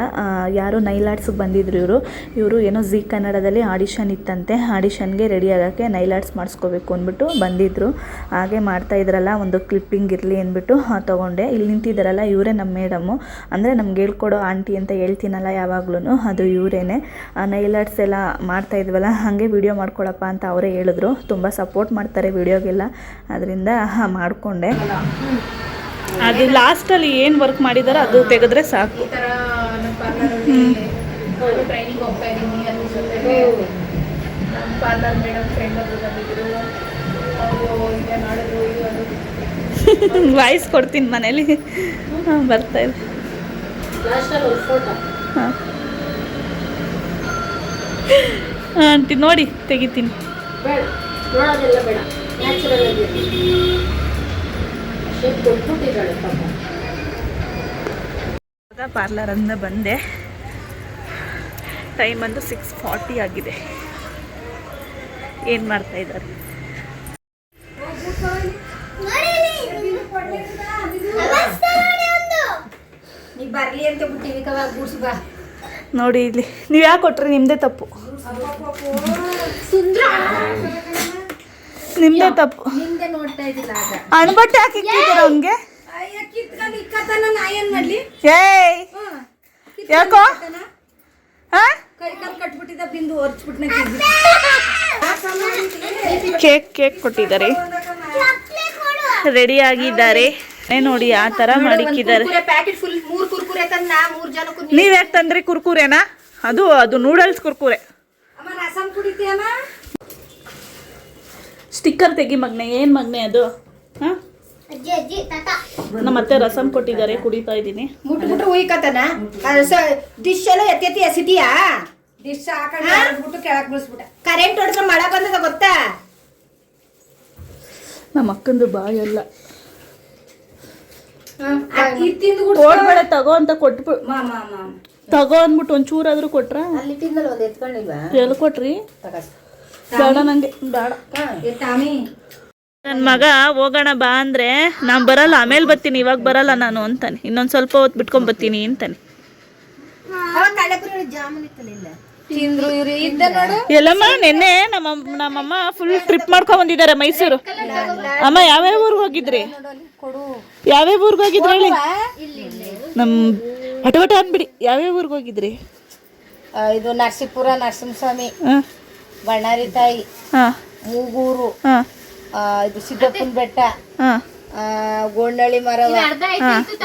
ಯಾರೋ ನೈಲ್ ಆರ್ಟ್ಸ್ಗೆ ಬಂದಿದ್ರು. ಇವರು ಏನೋ ಜೀ ಕನ್ನಡದಲ್ಲಿ ಆಡಿಷನ್ ಇತ್ತಂತೆ, ಆಡಿಷನ್ಗೆ ರೆಡಿ ಆಗೋಕ್ಕೆ ನೈಲ್ ಆರ್ಟ್ಸ್ ಮಾಡಿಸ್ಕೋಬೇಕು ಅಂದ್ಬಿಟ್ಟು ಬಂದಿದ್ದರು. ಹಾಗೆ ಮಾಡ್ತಾಯಿದ್ರಲ್ಲ, ಒಂದು ಕ್ಲಿಪ್ಪಿಂಗ್ ಇರಲಿ ಅಂದ್ಬಿಟ್ಟು ತೊಗೊಂಡೆ. ಇಲ್ಲಿ ನಿಂತಿದ್ದಾರಲ್ಲ ಇವರೇ ನಮ್ಮ ಮೇಡಮ್ಮು, ಅಂದರೆ ನಮ್ಗೆ ಹೇಳ್ಕೊಡೋ ಆಂಟಿ ಅಂತ ಹೇಳ್ತೀನಲ್ಲ ಯಾವಾಗ್ಲೂ, ಅದು ಇವರೇನೆ. ನೈಲ್ ಆರ್ಟ್ಸ್ ಎಲ್ಲ ಮಾಡ್ತಾಯಿದ್ವಲ್ಲ, ಹಾಗೆ ವಿಡಿಯೋ ಮಾಡ್ಕೊಳಪ್ಪ ಅಂತ ಅವರೇ ಹೇಳಿದ್ರು. ತುಂಬ ಸಪೋರ್ಟ್ ಮಾಡ್ತಾರೆ ವಿಡಿಯೋಗೆಲ್ಲ, ಅದರಿಂದ ಮಾಡಿಕೊಂಡೆ. ಅದು ಲಾಸ್ಟಲ್ಲಿ ಏನು ವರ್ಕ್ ಮಾಡಿದಾರೋ ಅದು ತೆಗೆದ್ರೆ ಸಾಕು. ಟ್ರೈನಿಂಗ್ ಹೋಗ್ತಾ ಇದ್ದೀನಿ, ಅದ್ರ ಜೊತೆಗೆ ನಮ್ಮ ಪಾರ್ಲರ್ ಮೇಡಮ್ ಫ್ರೆಂಡ್ ಒಬ್ಬರು ಬಂದಿದ್ರು, ಅವರು ಈಗ ನಾಡಿದ್ರು ಇದು ವಾಯ್ಸ್ ಕೊಡ್ತೀನಿ ಮನೇಲಿ. ಬರ್ತಾ ಇದೆ. ಹಾಂ ಆಂಟಿ ನೋಡಿ ತೆಗಿತೀನಿ. ಬೇಡ ನೋಡೋದೆಲ್ಲ ಬೇಡ, ನ್ಯಾಚುರಲ್ ಆಗಿ ಕೊಟ್ಬಿಟ್ಟಿದ್ದಾಳೆ ಪಾಪ. ಪಾರ್ಲರಿಂದ ಬಂದೆ. ಟೈಮ್ ಅಂದು 6:40 ಆಗಿದೆ. ಏನು ಮಾಡ್ತಾ ಇದ್ದಾರೆ? ಬರ್ಲಿ ಅಂತ ಬಿಟ್ಟಿವಿ. ನೋಡಿ ಇಲ್ಲಿ, ನೀವು ಯಾಕೆ ಕೊಟ್ರಿ? ನಿಮ್ಮದೇ ತಪ್ಪು, ನಿಮ್ಮದೇ ತಪ್ಪು. ಅಣಬಟ್ಟೆ ಯಾಕೆ ಇಕ್ಕಿದ್ದೀರ ಅವನಿಗೆ? ಏಯ್ ಯಾಕೋ? ಕೇಕ್ ಕೊಟ್ಟಿದ್ದಾರೆ, ರೆಡಿ ಆಗಿದ್ದಾರೆ. ನೋಡಿ ಆ ಥರ ಮಾಡಿಕ್ಕಿದ್ದಾರೆ. ನೀವು ಯಾಕೆ ತಂದ್ರಿ ಕುರ್ಕುರೆನಾ? ಅದು ನೂಡಲ್ಸ್ ಕುರ್ಕುರೆ. ಸ್ಟಿಕ್ಕರ್ ತೆಗಿ ಮಗ್ನೆ. ಏನು ಮಗ್ನೆ ಅದು? ಹಾಂ, ನಮ್ಮ ಅತ್ತೆ ರಸಮ್ ಕೊಟ್ಟಿದ್ದಾರೆ, ಕುಡಿತಾ ಇದ್ದೀನಿ. ಮುಟ್ಬಿಟ್ರೆ ಉಯ್ಕತನ ಡಿಶ್ ಎಲ್ಲ ಎತ್ತಿ ಎಸಿದೀಯಾ? ಡಿಶ್ ಹಾಕೊಂಡು ಕೆಳಗೆ ಬಿಡಿಸ್ಬಿಟ್ಟ. ಕರೆಂಟ್ ಹೊಡೆದ್ರೆ ಮಳೆ ಬಂದದ ಗೊತ್ತಾ? ನಮ್ಮ ಅಕ್ಕಂದು ಬಾಯಲ್ಲ. ಓಡ್ಬೇಡ ತಗೋ ಅಂತ ಕೊಟ್ಬಿಟ್ಟು, ತಗೋ ಅಂದ್ಬಿಟ್ಟು ಒಂಚೂರಾದ್ರೂ ಕೊಟ್ರ? ಅಲ್ಲಿ ತಿನ್ನಲ್ಲ, ಒಂದು ಎತ್ಕೊಂಡಿಲ್ವಾ? ಎಲ್ಲಿ ಕೊಟ್ರಿ? ಬೇಡ ನಂಗೆ, ಬೇಡ. ನನ್ನ ಮಗ ಹೋಗೋಣ ಬಾ ಅಂದರೆ ನಾನು ಬರಲ್ಲ, ಆಮೇಲೆ ಬರ್ತೀನಿ, ಇವಾಗ ಬರಲ್ಲ ನಾನು ಅಂತಾನೆ. ಇನ್ನೊಂದು ಸ್ವಲ್ಪ ಹೊತ್ತು ಬಿಟ್ಕೊಂಡ್ ಬರ್ತೀನಿ ಅಂತಾನೆ. ಎಲ್ಲಮ್ಮ ನೆನ್ನೆ ನಮ್ಮಮ್ಮ ಫುಲ್ ಟ್ರಿಪ್ ಮಾಡ್ಕೊಂಡ್ ಬಂದಿದ್ದಾರೆ ಮೈಸೂರು. ಅಮ್ಮ ಯಾವ್ಯಾವ ಊರಿಗೆ ಹೋಗಿದ್ರಿ? ಯಾವ್ಯಾವ ಊರಿಗೆ ಹೋಗಿದ್ರಿ ಹೇಳಿ? ನಮ್ಮ ಹಟವಟ ಅನ್ಬಿಡಿ, ಯಾವ್ಯಾವ ಊರಿಗೆ ಹೋಗಿದ್ರಿ? ಇದು ನರಸೀಪುರ ನರಸಿಂಹಸ್ವಾಮಿ, ಹಾಂ ಬಳ್ಳಾರಿ ತಾಯಿ, ಹಾಂ ಮೂಗೂರು, ಹಾಂ ಇದು ಸಿದ್ದಪ್ಪನ ಬೆಟ್ಟ, ಹಾಂ ಗೋಂಡಳ್ಳಿ ಮರವ,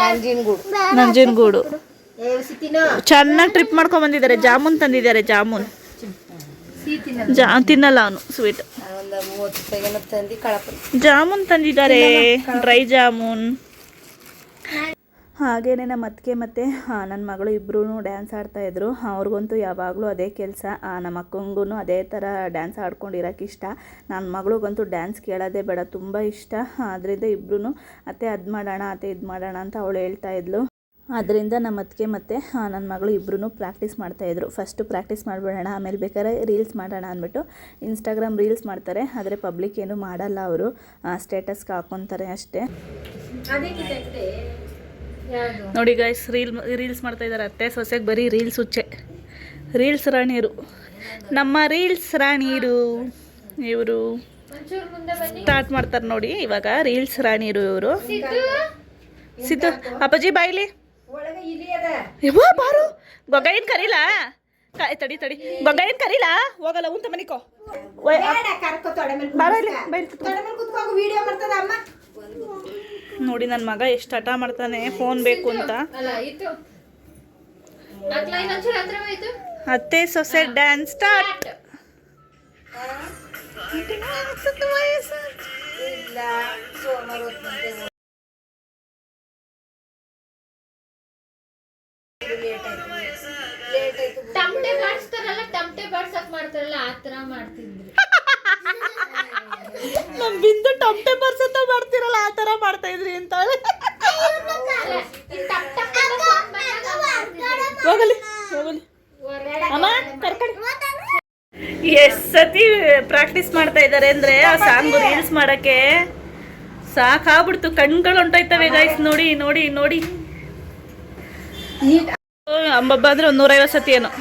ನಂಜನಗೂಡು. ನಂಜನಗೂಡು ಚೆನ್ನಾಗಿ ಟ್ರಿಪ್ ಮಾಡ್ಕೊಂಡ್ ಬಂದಿದ್ದಾರೆ. ಜಾಮೂನ್ ತಂದಿದ್ದಾರೆ. ಜಾಮೂನ್ ತಿನ್ನಲ್ಲ ಅವನು ಸ್ವೀಟ್. ಒಂದು 30 ರೂಪಾಯಿಗೆ ತಂದು ಕಳಪುರ ಜಾಮೂನ್ ತಂದಿದ್ದಾರೆ, ಡ್ರೈ ಜಾಮೂನ್. ಹಾಗೇನೆ ನಮ್ಮ ಅತ್ತಿಗೆ ಮತ್ತು ನನ್ನ ಮಗಳು ಇಬ್ಬರೂ ಡ್ಯಾನ್ಸ್ ಆಡ್ತಾಯಿದ್ರು. ಅವ್ರಿಗಂತೂ ಯಾವಾಗಲೂ ಅದೇ ಕೆಲಸ. ನಮ್ಮ ಅಕ್ಕಂಗೂ ಅದೇ ಥರ ಡ್ಯಾನ್ಸ್ ಆಡ್ಕೊಂಡಿರೋಕೆ ಇಷ್ಟ. ನನ್ನ ಮಗಳಿಗಂತೂ ಡ್ಯಾನ್ಸ್ ಕೇಳೋದೇ ಬೇಡ, ತುಂಬ ಇಷ್ಟ. ಅದರಿಂದ ಇಬ್ಬರೂ ಅತ್ತೆ ಅದು ಮಾಡೋಣ ಅತ್ತೆ ಇದು ಮಾಡೋಣ ಅಂತ ಅವಳು ಹೇಳ್ತಾಯಿದ್ಲು. ಅದರಿಂದ ನಮ್ಮ ಅತ್ತಿಗೆ ಮತ್ತು ನನ್ನ ಮಗಳು ಇಬ್ಬರೂ ಪ್ರಾಕ್ಟೀಸ್ ಮಾಡ್ತಾಯಿದ್ರು. ಫಸ್ಟು ಪ್ರಾಕ್ಟೀಸ್ ಮಾಡಿಬಿಡೋಣ, ಆಮೇಲೆ ಬೇಕಾದ್ರೆ ರೀಲ್ಸ್ ಮಾಡೋಣ ಅಂದ್ಬಿಟ್ಟು ಇನ್ಸ್ಟಾಗ್ರಾಮ್ ರೀಲ್ಸ್ ಮಾಡ್ತಾರೆ. ಆದರೆ ಪಬ್ಲಿಕ್ ಏನೂ ಮಾಡಲ್ಲ, ಅವರು ಸ್ಟೇಟಸ್ಗೆ ಹಾಕ್ಕೊತಾರೆ ಅಷ್ಟೇ. ನೋಡಿ ಗೈಸ್, ರೀಲ್ಸ್ ಮಾಡ್ತಾ ಇದ್ದಾರೆ ಅತ್ತೆ ಸೊಸೆಗೆ. ಬರೀ ರೀಲ್ಸ್ ಹುಚ್ಚೆ, ರೀಲ್ಸ್ ರಾಣಿಯರು, ನಮ್ಮ ರೀಲ್ಸ್ ರಾಣಿಯರು ಇವರು. ಸ್ಟಾರ್ಟ್ ಮಾಡ್ತಾರೆ ನೋಡಿ ಇವಾಗ ರೀಲ್ಸ್ ರಾಣಿಯರು ಇವರು. ಸಿದ್ದು ಅಪ್ಪಾಜಿ ಬಾಯ್ಲಿ ಬಾರು. ಗೊಗ್ಗ ಏನು ಕರೀಲ, ತಡಿ ಗೊಗ್ಗ ಏನು ಕರೀಲ, ಹೋಗಲ್ಲ ಉಂತ ಮನಿಕೋ. ನೋಡಿ ನನ್ನ ಮಗ ಎಷ್ಟು ಹಠ ಮಾಡ್ತಾನೆ ಫೋನ್ ಬೇಕು ಅಂತ. ಅತ್ತೆ ಸೊಸೆ ಡ್ಯಾನ್ಸ್ ಸ್ಟಾರ್ಟ್. ಟಮಟೆ ಬಾಡ್ಸ್ತಾರಲ್ಲ, ಟಮಟೆ ಬಾಡ್ಸಕ್ ಮಾಡ್ತಾರಲ್ಲ ಆ ತರ ಮಾಡ್ತಿದ್ರು. ನಮ್ ಬಿಂದು ಟಮಟೆ ಬರ್ಸತ್ತ ಮಾಡ್ತಿರಲ್ಲ ಆ ತರ ಮಾಡ್ತಾ ಇದ್ರಿ ಅಂತ ಹೋಗಲಿ ಅಮ್ಮ ಕರ್ಕಡಿ. ಎಷ್ಟ್ ಸತಿ ಪ್ರಾಕ್ಟೀಸ್ ಮಾಡ್ತಾ ಇದ್ದಾರೆ ಅಂದ್ರೆ ಆ ಸಾಂಗು ರೀಲ್ಸ್ ಮಾಡಕ್ಕೆ ಸಾಕಾಗ್ಬಿಡ್ತು. ಕಣ್ಗಳು ಹೊಂಟೋಯ್ತವೆ ಗೈಸ್. ನೋಡಿ ನೋಡಿ ನೋಡಿ, ಅಂಬಬ್ಬ ಅಂದ್ರೆ 150 ಸತಿ ಏನೋ.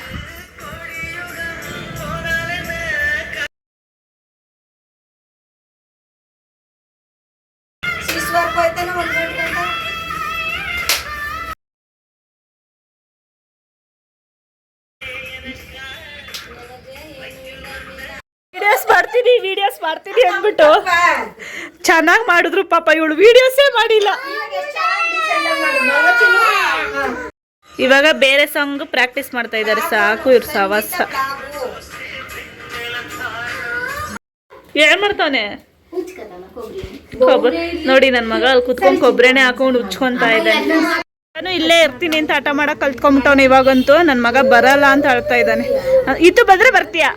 ವಿಡಿಯೋಸ್ ಮಾಡ್ತೀನಿ ಅಂದ್ಬಿಟ್ಟು ಚೆನ್ನಾಗಿ ಮಾಡಿದ್ರು. ಪಾಪ ಇವಳು ವಿಡಿಯೋಸೇ ಮಾಡಿಲ್ಲ. ಇವಾಗ ಬೇರೆ ಸಾಂಗ್ ಪ್ರಾಕ್ಟೀಸ್ ಮಾಡ್ತಾ ಇದ್ದಾರೆ. ಸಾಕು ಇವ್ರ ಸವಾಸ. ಏನ್ ಮಾಡ್ತಾವನೆ ನೋಡಿ ನನ್ನ ಮಗ ಅಲ್ಲಿ ಕುತ್ಕೊಂಡ್ ಕೊಬ್ಬರಿನೇ ಹಾಕೊಂಡು ಉಚ್ಕೊಂತ ಇದ್ದಾನೆ. ನಾನು ಇಲ್ಲೇ ಇರ್ತೀನಿ ಅಂತ ಹಠ ಮಾಡಕ್ ಕಲ್ತ್ಕೊಂಡ್ಬಿಟ್ಟವನೆ. ಇವಾಗಂತೂ ನನ್ನ ಮಗ ಬರಲ್ಲ ಅಂತ ಹೇಳ್ತಾ ಇದ್ದಾನೆ. ಇದು ಬಂದ್ರೆ ಬರ್ತೀಯಾ?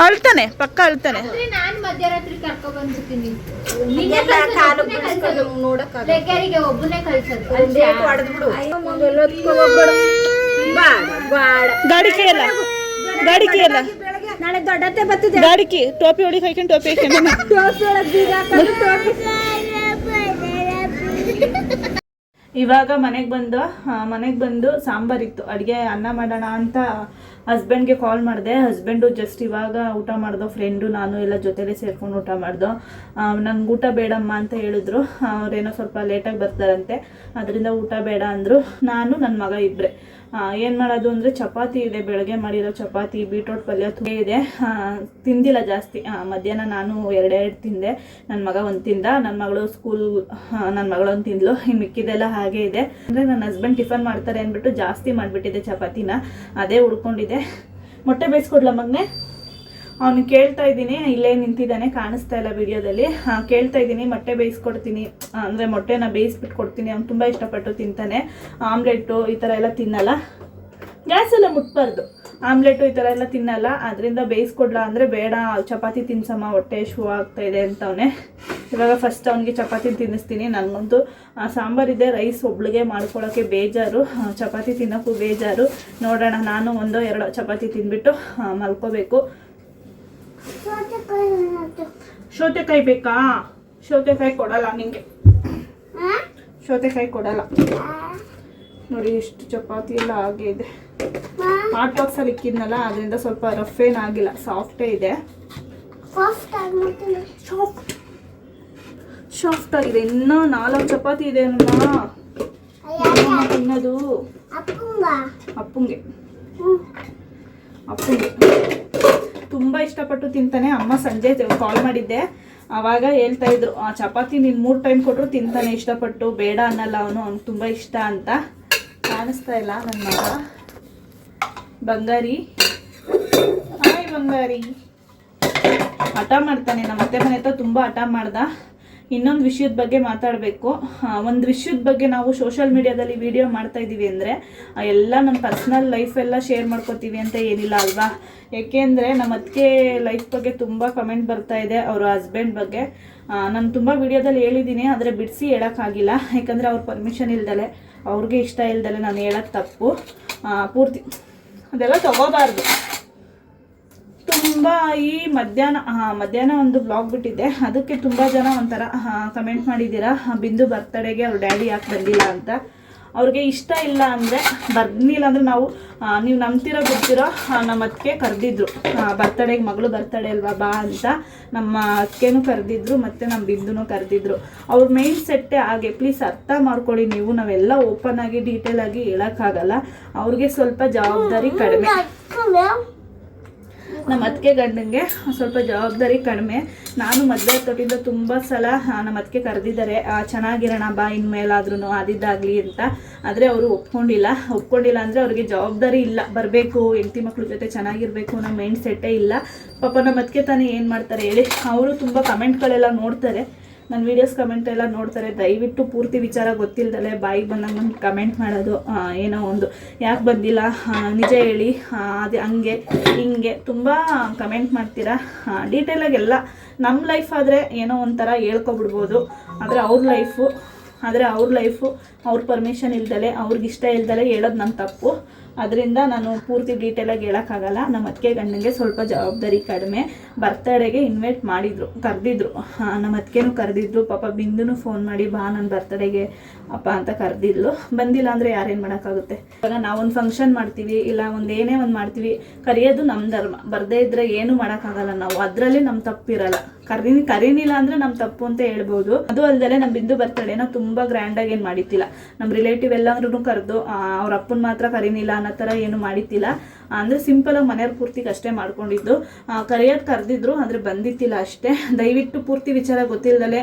ಅಳ್ತಾನೆ, ಪಕ್ಕ ಅಳ್ತಾನೆ. ನಾನ್ ಮಧ್ಯರಾತ್ರಿ ಕರ್ಕೊ ಬಂದ್ಬಿಡ್ತೀನಿ. ಒಬ್ಬನೇ ಗಾಡಿಕೆ ಎಲ್ಲ ನಾಳೆ ದೊಡ್ಡತ್ತೆ ಬರ್ತದೆ. ಗಾಡಿಕೆ ಟೋಪಿ ಹೊಡಿ ಹಾಕೊಂಡು ಟೋಪಿ ಇವಾಗ ಮನೆಗೆ ಬಂದು ಸಾಂಬಾರಿತ್ತು. ಅಡುಗೆ ಅನ್ನ ಮಾಡೋಣ ಅಂತ ಹಸ್ಬೆಂಡ್ಗೆ ಕಾಲ್ ಮಾಡಿದೆ. ಹಸ್ಬೆಂಡು ಜಸ್ಟ್ ಇವಾಗ ಊಟ ಮಾಡ್ದೋ. ಫ್ರೆಂಡು ನಾನು ಎಲ್ಲ ಜೊತೆಲೇ ಸೇರ್ಕೊಂಡು ಊಟ ಮಾಡ್ದೋ. ನಂಗೆ ಊಟ ಬೇಡಮ್ಮ ಅಂತ ಹೇಳಿದ್ರು. ಅವರೇನೋ ಸ್ವಲ್ಪ ಲೇಟಾಗಿ ಬರ್ತಾರಂತೆ, ಅದರಿಂದ ಊಟ ಬೇಡ ಅಂದರು. ನಾನು ನನ್ನ ಮಗ ಇಬ್ಬರೇ. ಏನು ಮಾಡೋದು ಅಂದರೆ ಚಪಾತಿ ಇದೆ, ಬೆಳಗ್ಗೆ ಮಾಡಿರೋ ಚಪಾತಿ, ಬೀಟ್ರೋಟ್ ಪಲ್ಯ ಇದೆ. ತಿಂದಿಲ್ಲ ಜಾಸ್ತಿ. ಮಧ್ಯಾಹ್ನ ನಾನು 2 ತಿಂದೆ, ನನ್ನ ಮಗ 1 ತಿಂದ. ನನ್ನ ಮಗಳು ನನ್ನ ಮಗಳೊಂದು ತಿಂದ್ಲು. ಇನ್ನು ಮಿಕ್ಕಿದೆಲ್ಲ ಹಾಗೆ ಇದೆ. ಅಂದರೆ ನನ್ನ ಹಸ್ಬೆಂಡ್ ಟಿಫನ್ ಮಾಡ್ತಾರೆ ಅಂದ್ಬಿಟ್ಟು ಜಾಸ್ತಿ ಮಾಡಿಬಿಟ್ಟಿದೆ ಚಪಾತಿನ, ಅದೇ ಉಳ್ಕೊಂಡಿದೆ. ಮೊಟ್ಟೆ ಬೇಯಿಸ್ಕೊಡ್ಲ ಮಗನೆ? ಅವನು ಕೇಳ್ತಾ ಇದ್ದೀನಿ, ಇಲ್ಲೇ ನಿಂತಿದ್ದಾನೆ, ಕಾಣಿಸ್ತಾ ಇಲ್ಲ ವಿಡಿಯೋದಲ್ಲಿ. ಕೇಳ್ತಾ ಇದ್ದೀನಿ ಮೊಟ್ಟೆ ಬೇಯಿಸ್ಕೊಡ್ತೀನಿ ಅಂದರೆ ಮೊಟ್ಟೆನ ಬೇಯಿಸ್ಬಿಟ್ಟು ಕೊಡ್ತೀನಿ. ಅವ್ನು ತುಂಬ ಇಷ್ಟಪಟ್ಟು ತಿಂತಾನೆ. ಆಮ್ಲೆಟ್ಟು ಈ ಥರ ಎಲ್ಲ ತಿನ್ನಲ್ಲ, ಗ್ಯಾಸೆಲ್ಲ ಮುಟ್ಬಾರ್ದು. ಆಮ್ಲೆಟು ಈ ಥರ ಎಲ್ಲ ತಿನ್ನಲ್ಲ. ಅದರಿಂದ ಬೇಯಿಸ್ಕೊಡ್ಲಾ ಅಂದರೆ ಬೇಡ, ಚಪಾತಿ ತಿನ್ಸಮ್ಮ, ಹೊಟ್ಟೆ ಶೂ ಆಗ್ತಾಯಿದೆ ಅಂತವನೇ. ಇವಾಗ ಫಸ್ಟ್ ಅವನಿಗೆ ಚಪಾತಿ ತಿನ್ನಿಸ್ತೀನಿ. ನನಗಂತೂ ಸಾಂಬಾರಿದೆ, ರೈಸ್ ಒಬ್ಳಿಗೆ ಮಾಡ್ಕೊಳ್ಳೋಕ್ಕೆ ಬೇಜಾರು, ಚಪಾತಿ ತಿನ್ನೋಕ್ಕೂ ಬೇಜಾರು. ನೋಡೋಣ, ನಾನು 1-2 ಚಪಾತಿ ತಿಂದ್ಬಿಟ್ಟು ಮಲ್ಕೋಬೇಕು. ಸೌತೆಕಾಯಿ ಬೇಕಾ? ಸೌತೆಕಾಯಿ ಕೊಡಲ್ಲ ನಿಂಗೆ, ಸೌತೆಕಾಯಿ ಕೊಡಲ್ಲ. ನೋಡಿ ಎಷ್ಟು ಚಪಾತಿ ಎಲ್ಲ ಹಾಗೆ ಇದೆ. ಹಾಟ್ ಬಾಕ್ಸಲ್ಲಿ ಇಕ್ಕಿದ್ನಲ್ಲ, ಅದರಿಂದ ಸ್ವಲ್ಪ ರಫ್ ಏನಾಗಿಲ್ಲ, ಸಾಫ್ಟೇ ಇದೆ. ಸಾಫ್ಟ್ ಆಗಿದೆ. ಇನ್ನೂ 4 ಚಪಾತಿ ಇದೆ ನಮ್ಮ ತಿನ್ನೋದು. ಅಪ್ಪಂಗೆ ತುಂಬ ಇಷ್ಟಪಟ್ಟು ತಿಂತಾನೆ. ಅಮ್ಮ ಸಂಜೆ ಕಾಲ್ ಮಾಡಿದ್ದೆ, ಆವಾಗ ಹೇಳ್ತಾ ಇದ್ರು ಚಪಾತಿ ನೀನು 3 ಟೈಮ್ ಕೊಟ್ಟರು ತಿಂತಾನೆ ಇಷ್ಟಪಟ್ಟು, ಬೇಡ ಅನ್ನಲ್ಲ ಅವ್ನಿಗೆ ತುಂಬ ಇಷ್ಟ ಅಂತ. ಕಾಣಿಸ್ತಾ ಇಲ್ಲ ನನ್ನ ಮಗ ಬಂಗಾರಿ. ಹಾಯ್ ಬಂಗಾರಿ. ಹಠ ಮಾಡ್ತಾನೆ. ನಮ್ಮ ಅತ್ತೆ ಮನೆ ಹತ್ರ ತುಂಬ ಹಠ ಮಾಡ್ದ. ಇನ್ನೊಂದು ವಿಷಯದ ಬಗ್ಗೆ ಮಾತಾಡಬೇಕು. ಒಂದು ವಿಷಯದ ಬಗ್ಗೆ ನಾವು ಸೋಷಿಯಲ್ ಮೀಡಿಯಾದಲ್ಲಿ ವಿಡಿಯೋ ಮಾಡ್ತಾ ಇದ್ದೀವಿ ಅಂದರೆ ಎಲ್ಲ ನಮ್ಮ ಪರ್ಸ್ನಲ್ ಲೈಫ್ ಎಲ್ಲ ಶೇರ್ ಮಾಡ್ಕೋತೀವಿ ಅಂತ ಏನಿಲ್ಲ ಅಲ್ವಾ. ಏಕೆಂದರೆ ನಮ್ಮ ಅತ್ತಿಗೆ ಲೈಫ್ ಬಗ್ಗೆ ತುಂಬ ಕಮೆಂಟ್ ಬರ್ತಾ ಇದೆ, ಅವರ ಹಸ್ಬೆಂಡ್ ಬಗ್ಗೆ. ನಾನು ತುಂಬ ವಿಡಿಯೋದಲ್ಲಿ ಹೇಳಿದ್ದೀನಿ, ಆದರೆ ಬಿಡಿಸಿ ಹೇಳೋಕ್ಕಾಗಿಲ್ಲ. ಯಾಕಂದರೆ ಅವ್ರ ಪರ್ಮಿಷನ್ ಇಲ್ದಲೆ, ಅವ್ರಿಗೆ ಇಷ್ಟ ಇಲ್ದಲೆ ನಾನು ಹೇಳೋದು ತಪ್ಪು. ಪೂರ್ತಿ ಅದೆಲ್ಲ ತಗೋಬಾರ್ದು. ತುಂಬ ಈ ಮಧ್ಯಾಹ್ನ ಒಂದು ಬ್ಲಾಗ್ ಬಿಟ್ಟಿದ್ದೆ, ಅದಕ್ಕೆ ತುಂಬ ಜನ ಒಂಥರ ಕಮೆಂಟ್ ಮಾಡಿದ್ದೀರಾ ಬಿಂದು ಬರ್ತಡೆಗೆ ಅವ್ರ ಡ್ಯಾಡಿ ಯಾಕೆ ಬಂದಿಲ್ಲ ಅಂತ. ಅವ್ರಿಗೆ ಇಷ್ಟ ಇಲ್ಲ ಅಂದರೆ ಬಂದಿಲ್ಲ ಅಂದರೆ ನೀವು ನಂಬ್ತಿರೋ ಬಿಡ್ತಿರೋ ನಮ್ಮ ಅತ್ತಿಗೆ ಕರೆದಿದ್ರು ಬರ್ತಡೆಗೆ, ಮಗಳು ಬರ್ತಡೇ ಅಲ್ವಾ ಬಾ ಅಂತ. ನಮ್ಮ ಅತ್ತಿಗೆನೂ ಕರೆದಿದ್ರು ಮತ್ತು ನಮ್ಮ ಬಿಂದುನೂ ಕರೆದಿದ್ರು. ಅವ್ರ ಮೈಂಡ್ ಸೆಟ್ಟೇ ಹಾಗೆ. ಪ್ಲೀಸ್ ಅರ್ಥ ಮಾಡ್ಕೊಳ್ಳಿ ನೀವು. ನಾವೆಲ್ಲ ಓಪನ್ ಆಗಿ ಡೀಟೇಲ್ ಆಗಿ ಹೇಳೋಕ್ಕಾಗಲ್ಲ. ಅವ್ರಿಗೆ ಸ್ವಲ್ಪ ಜವಾಬ್ದಾರಿ ಕಡಿಮೆ. ನಮ್ಮ ಅತ್ತಿಗೆ ಗಂಡಂಗೆ ಸ್ವಲ್ಪ ಜವಾಬ್ದಾರಿ ಕಡಿಮೆ. ನಾನು ಮದುವೆ ತೊಟ್ಟಿಂದ ತುಂಬ ಸಲ ನಮ್ಮ ಅತ್ತಿಗೆ ಕರೆದಿದ್ದಾರೆ, ಚೆನ್ನಾಗಿರೋಣ ಬಾ ಇನ್ಮೇಲಾದ್ರೂ ಆದಿದ್ದಾಗಲಿ ಅಂತ. ಆದರೆ ಅವರು ಒಪ್ಕೊಂಡಿಲ್ಲ ಅಂದರೆ ಅವ್ರಿಗೆ ಜವಾಬ್ದಾರಿ ಇಲ್ಲ, ಬರಬೇಕು ಹೆಂಡತಿ ಮಕ್ಳ ಜೊತೆ ಚೆನ್ನಾಗಿರಬೇಕು ಅನ್ನೋ ಮೈಂಡ್ ಸೆಟ್ಟೇ ಇಲ್ಲ. ಪಾಪ ನಮ್ಮ ಅತ್ತಿಗೆ ತಾನೇ ಏನು ಮಾಡ್ತಾರೆ ಹೇಳಿ. ಅವರು ತುಂಬ ಕಮೆಂಟ್ಗಳೆಲ್ಲ ನೋಡ್ತಾರೆ, ನನ್ನ ವೀಡಿಯೋಸ್ ಕಮೆಂಟ್ ಎಲ್ಲ ನೋಡ್ತಾರೆ. ದಯವಿಟ್ಟು ಪೂರ್ತಿ ವಿಚಾರ ಗೊತ್ತಿಲ್ಲದಲೆ ಬಾಯಿಗೆ ಬಂದಂಗೆ ಒಂದು ಕಮೆಂಟ್ ಮಾಡೋದು, ಏನೋ ಒಂದು ಯಾಕೆ ಬಂದಿಲ್ಲ ನಿಜ ಹೇಳಿ, ಅದೇ ಹಂಗೆ ಹಿಂಗೆ ತುಂಬ ಕಮೆಂಟ್ ಮಾಡ್ತೀರಾ. ಡೀಟೇಲಾಗಿ ಎಲ್ಲ ನಮ್ಮ ಲೈಫ್ ಆದರೆ ಏನೋ ಒಂಥರ ಹೇಳ್ಕೊಬಿಡ್ಬೋದು, ಆದರೆ ಅವ್ರ ಲೈಫು ಅವ್ರ ಪರ್ಮಿಷನ್ ಇಲ್ದಲೆ, ಅವ್ರಿಗಿಷ್ಟ ಇಲ್ದಲೆ ಹೇಳೋದು ನನ್ನ ತಪ್ಪು. ಅದರಿಂದ ನಾನು ಪೂರ್ತಿ ಡೀಟೇಲಾಗಿ ಹೇಳೋಕ್ಕಾಗಲ್ಲ. ನಮ್ಮ ಅತ್ತಿಗೆ ಗಂಡನಿಗೆ ಸ್ವಲ್ಪ ಜವಾಬ್ದಾರಿ ಕಡಿಮೆ. ಬರ್ತಡೇಗೆ ಇನ್ವೈಟ್ ಕರೆದಿದ್ರು. ನಮ್ಮ ಅತ್ತಿಗೆನೂ ಕರೆದಿದ್ರು. ಪಾಪ ಬಿಂದುನು ಫೋನ್ ಮಾಡಿ ಬಾ ನನ್ನ ಬರ್ತಡೇಗೆ ಅಪ್ಪ ಅಂತ ಕರೆದಿದ್ಲು. ಬಂದಿಲ್ಲ ಅಂದರೆ ಯಾರೇನು ಮಾಡೋಕ್ಕಾಗುತ್ತೆ. ಇವಾಗ ನಾವೊಂದು ಫಂಕ್ಷನ್ ಮಾಡ್ತೀವಿ, ಇಲ್ಲ ಏನೇ ಒಂದು ಮಾಡ್ತೀವಿ, ಕರೆಯೋದು ನಮ್ಮ ಧರ್ಮ. ಬರದೇ ಇದ್ದರೆ ಏನೂ ಮಾಡೋಕ್ಕಾಗಲ್ಲ ನಾವು. ಅದರಲ್ಲಿ ನಮ್ಮ ತಪ್ಪಿರಲ್ಲ. ಕರೀನಿಲ್ಲ ಅಂದರೆ ನಮ್ಮ ತಪ್ಪು ಅಂತ ಹೇಳ್ಬೋದು. ಅದು ಅಲ್ಲದೆ ನಮ್ಮ ಬಿಂದು ಬರ್ತಡೇನ ತುಂಬ ಗ್ರ್ಯಾಂಡಾಗಿ ಏನು ಮಾಡಿತ್ತಿಲ್ಲ. ನಮ್ಮ ರಿಲೇಟಿವ್ ಎಲ್ಲರೂ ಕರೆದು ಅವ್ರ ಅಪ್ಪನ ಮಾತ್ರ ಕರೀನಿಲ್ಲ ಅನ್ನೋ ಥರ ಏನು ಮಾಡಿತ್ತಿಲ್ಲ. ಅಂದರೆ ಸಿಂಪಲಾಗಿ ಮನೆಯವ್ರ ಪೂರ್ತಿಗೆ ಅಷ್ಟೇ ಮಾಡ್ಕೊಂಡಿದ್ದು. ಕರೆದಿದ್ರು ಆದರೆ ಬಂದಿತ್ತಿಲ್ಲ ಅಷ್ಟೇ. ದಯವಿಟ್ಟು ಪೂರ್ತಿ ವಿಚಾರ ಗೊತ್ತಿಲ್ಲದಲೆ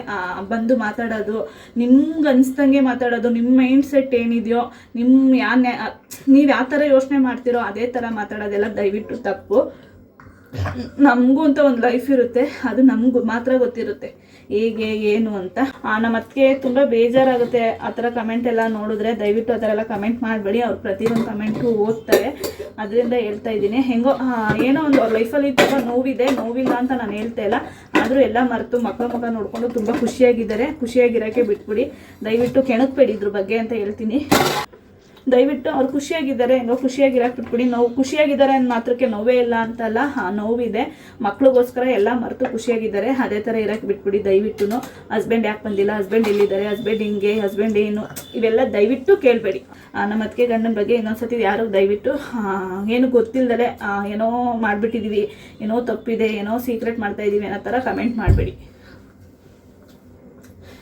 ಬಂದು ಮಾತಾಡೋದು, ನಿಮ್ಗೆ ಅನಿಸ್ದಂಗೆ ಮಾತಾಡೋದು, ನಿಮ್ಮ ಮೈಂಡ್ ಸೆಟ್ ಏನಿದೆಯೋ, ನೀವು ಯಾವ ಥರ ಯೋಚನೆ ಮಾಡ್ತೀರೋ ಅದೇ ಥರ ಮಾತಾಡೋದೆಲ್ಲ ದಯವಿಟ್ಟು ತಪ್ಪು. ನಮಗೂ ಅಂತ ಒಂದು ಲೈಫ್ ಇರುತ್ತೆ, ಅದು ನಮಗೂ ಮಾತ್ರ ಗೊತ್ತಿರುತ್ತೆ ಹೇಗೆ ಏನು ಅಂತ. ನಮ್ಮ ಅತ್ತಿಗೆ ತುಂಬ ಬೇಜಾರಾಗುತ್ತೆ ಆ ಥರ ಕಮೆಂಟ್ ಎಲ್ಲ ನೋಡಿದ್ರೆ. ದಯವಿಟ್ಟು ಆ ಥರ ಎಲ್ಲ ಕಮೆಂಟ್ ಮಾಡಬೇಡಿ. ಅವ್ರು ಪ್ರತಿಯೊಂದು ಕಮೆಂಟು ಓದ್ತಾರೆ, ಅದರಿಂದ ಹೇಳ್ತಾ ಇದ್ದೀನಿ. ಹೆಂಗೋ ಏನೋ ಒಂದು ಅವ್ರ ಲೈಫಲ್ಲಿ ತುಂಬ ನೋವಿಲ್ಲ ಅಂತ ನಾನು ಹೇಳ್ತಾ ಇಲ್ಲ. ಆದರೂ ಎಲ್ಲ ಮರೆತು ಮಕ್ಕ ನೋಡಿಕೊಂಡು ತುಂಬ ಖುಷಿಯಾಗಿರೋಕ್ಕೆ ಬಿಟ್ಬಿಡಿ. ದಯವಿಟ್ಟು ಕೆಣಕಬೇಡಿ ಇದ್ರ ಬಗ್ಗೆ ಅಂತ ಹೇಳ್ತೀನಿ. ದಯವಿಟ್ಟು ಅವ್ರು ಖುಷಿಯಾಗಿದ್ದಾರೆ, ಹೆಂಗೋ ಖುಷಿಯಾಗಿರೋಕೆ ಬಿಟ್ಬಿಡಿ. ಖುಷಿಯಾಗಿದ್ದಾರೆ ಅನ್ನೋ ಮಾತ್ರಕ್ಕೆ ನೋವೇ ಇಲ್ಲ ಅಂತಲ್ಲ, ನೋವಿದೆ. ಮಕ್ಳಿಗೋಸ್ಕರ ಎಲ್ಲ ಮರೆತು ಖುಷಿಯಾಗಿದ್ದಾರೆ, ಅದೇ ಥರ ಇರೋಕ್ಕೆ ಬಿಟ್ಬಿಡಿ ದಯವಿಟ್ಟು. ಹಸ್ಬೆಂಡ್ ಯಾಕೆ ಬಂದಿಲ್ಲ, ಹಸ್ಬೆಂಡ್ ಎಲ್ಲಿದ್ದಾರೆ, ಹಸ್ಬೆಂಡ್ ಹಿಂಗೆ, ಹಸ್ಬೆಂಡ್ ಏನು, ಇವೆಲ್ಲ ದಯವಿಟ್ಟು ಕೇಳಬೇಡಿ. ನಮ್ಮ ಅತ್ತಿಗೆ ಗಂಡನ ಬಗ್ಗೆ ಇನ್ನೊಂದ್ಸತಿ ಯಾರು ದಯವಿಟ್ಟು ಏನು ಗೊತ್ತಿಲ್ಲದಲೆ ಏನೋ ಮಾಡಿಬಿಟ್ಟಿದ್ದೀವಿ, ಏನೋ ತಪ್ಪಿದೆ, ಏನೋ ಸೀಕ್ರೆಟ್ ಮಾಡ್ತಾಯಿದ್ದೀವಿ ಅನ್ನೋ ಥರ ಕಮೆಂಟ್ ಮಾಡಬೇಡಿ.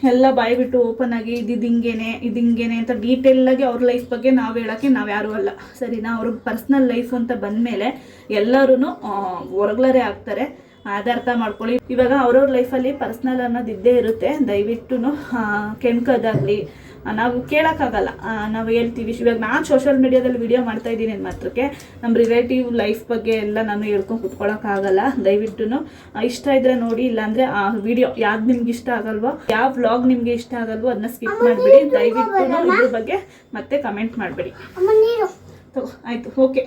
ಎಲ್ಲ ಬಾಯ್ಬಿಟ್ಟು ಓಪನ್ ಆಗಿ ಇದು ಹಿಂಗೇನೆ ಅಂತ ಡೀಟೇಲಾಗಿ ಅವ್ರ ಲೈಫ್ ಬಗ್ಗೆ ನಾವು ಹೇಳೋಕ್ಕೆ ನಾವು ಯಾರೂ ಅಲ್ಲ, ಸರಿನಾ. ಅವ್ರಿಗೆ ಪರ್ಸ್ನಲ್ ಲೈಫ್ ಅಂತ ಬಂದಮೇಲೆ ಎಲ್ಲರೂ ಹೊರಗ್ಲರೇ ಆಗ್ತಾರೆ, ಅರ್ಥ ಮಾಡ್ಕೊಳ್ಳಿ. ಇವಾಗ ಅವ್ರವ್ರ ಲೈಫಲ್ಲಿ ಪರ್ಸ್ನಲ್ ಅನ್ನೋದು ಇದ್ದೇ ಇರುತ್ತೆ. ದಯವಿಟ್ಟು ಕೆಣ್ಕೋದಾಗಲಿ ನಾವು ಕೇಳೋಕ್ಕಾಗಲ್ಲ, ನಾವು ಹೇಳ್ತೀವಿ. ಇವಾಗ ನಾನು ಸೋಷಿಯಲ್ ಮೀಡಿಯಾದಲ್ಲಿ ವಿಡಿಯೋ ಮಾಡ್ತಾ ಇದ್ದೀನಿ ಮಾತ್ರಕ್ಕೆ ನಮ್ಮ ರಿಲೇಟಿವ್ ಲೈಫ್ ಬಗ್ಗೆ ಎಲ್ಲ ನಾನು ಹೇಳ್ಕೊಂಡು ಕುತ್ಕೊಳ್ಳೋಕ್ಕಾಗಲ್ಲ. ದಯವಿಟ್ಟು ಇಷ್ಟ ಇದ್ದರೆ ನೋಡಿ, ಇಲ್ಲಾಂದರೆ ಆ ವಿಡಿಯೋ ಯಾವ್ದು ನಿಮ್ಗೆ ಇಷ್ಟ ಆಗಲ್ವೋ, ಯಾವ ವ್ಲಾಗ್ ನಿಮಗೆ ಇಷ್ಟ ಆಗಲ್ವೋ ಅದನ್ನ ಸ್ಕಿಪ್ ಮಾಡಿಬಿಡಿ. ದಯವಿಟ್ಟು ಇದ್ರ ಬಗ್ಗೆ ಮತ್ತೆ ಕಮೆಂಟ್ ಮಾಡಬೇಡಿ. ಆಯಿತು, ಓಕೆ.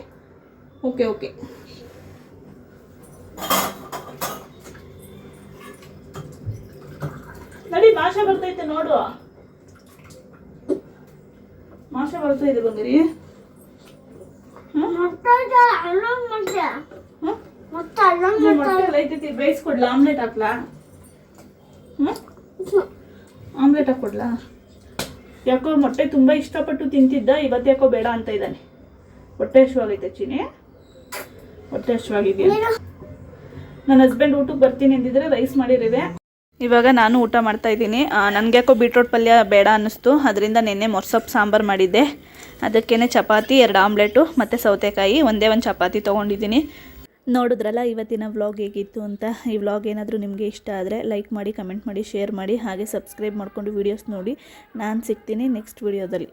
ನೋಡಿ ಭಾಷೆ ಬರ್ತೈತೆ ನೋಡು, ಮಾಷೆ ಬರ್ತಾ ಇದೆ ಬಂದಿರಿ. ಬೇಯಿಸ್ಕೊಡ್ಲಾ, ಆಮ್ಲೆಟ್ ಹಾಕ್ಲಾ? ಆಮ್ಲೆಟ್ ಹಾಕ್ಕೊಡ್ಲಾ? ಯಾಕೋ ಮೊಟ್ಟೆ ತುಂಬ ಇಷ್ಟಪಟ್ಟು ತಿಂತಿದ್ದ, ಇವತ್ತು ಯಾಕೋ ಬೇಡ ಅಂತ ಇದ್ದಾನೆ. ಹೊಟ್ಟೆ ಹಶ್ವಾಗೈತೆ ಚಿನಿ, ಹೊಟ್ಟೆ ಹಶ್ವಾಗಿದೆಯಾ? ನನ್ನ ಹಸ್ಬೆಂಡ್ ಊಟಕ್ಕೆ ಬರ್ತೀನಿ ಅಂದಿದ್ರೆ ರೈಸ್ ಮಾಡಿರಿವೆ. ಇವಾಗ ನಾನು ಊಟ ಮಾಡ್ತಾಯಿದ್ದೀನಿ. ನನಗೆ ಯಾಕೋ ಬೀಟ್ರೋಟ್ ಪಲ್ಯ ಬೇಡ ಅನ್ನಿಸ್ತು, ಅದರಿಂದ ನೆನ್ನೆ ಮೊಸಪ್ಪು ಸಾಂಬಾರು ಮಾಡಿದ್ದೆ. ಅದಕ್ಕೇ ಚಪಾತಿ, 2 ಆಮ್ಲೆಟು ಮತ್ತು ಸೌತೆಕಾಯಿ, ಒಂದೇ ಒಂದು ಚಪಾತಿ ತೊಗೊಂಡಿದ್ದೀನಿ. ನೋಡಿದ್ರಲ್ಲ ಇವತ್ತಿನ ವ್ಲಾಗ್ ಹೇಗಿತ್ತು ಅಂತ. ಈ ವ್ಲಾಗ್ ಏನಾದರೂ ನಿಮಗೆ ಇಷ್ಟ ಆದರೆ ಲೈಕ್ ಮಾಡಿ, ಕಮೆಂಟ್ ಮಾಡಿ, ಶೇರ್ ಮಾಡಿ, ಹಾಗೆ ಸಬ್ಸ್ಕ್ರೈಬ್ ಮಾಡಿಕೊಂಡು ವೀಡಿಯೋಸ್ ನೋಡಿ. ನಾನು ಸಿಗ್ತೀನಿ ನೆಕ್ಸ್ಟ್ ವೀಡಿಯೋದಲ್ಲಿ.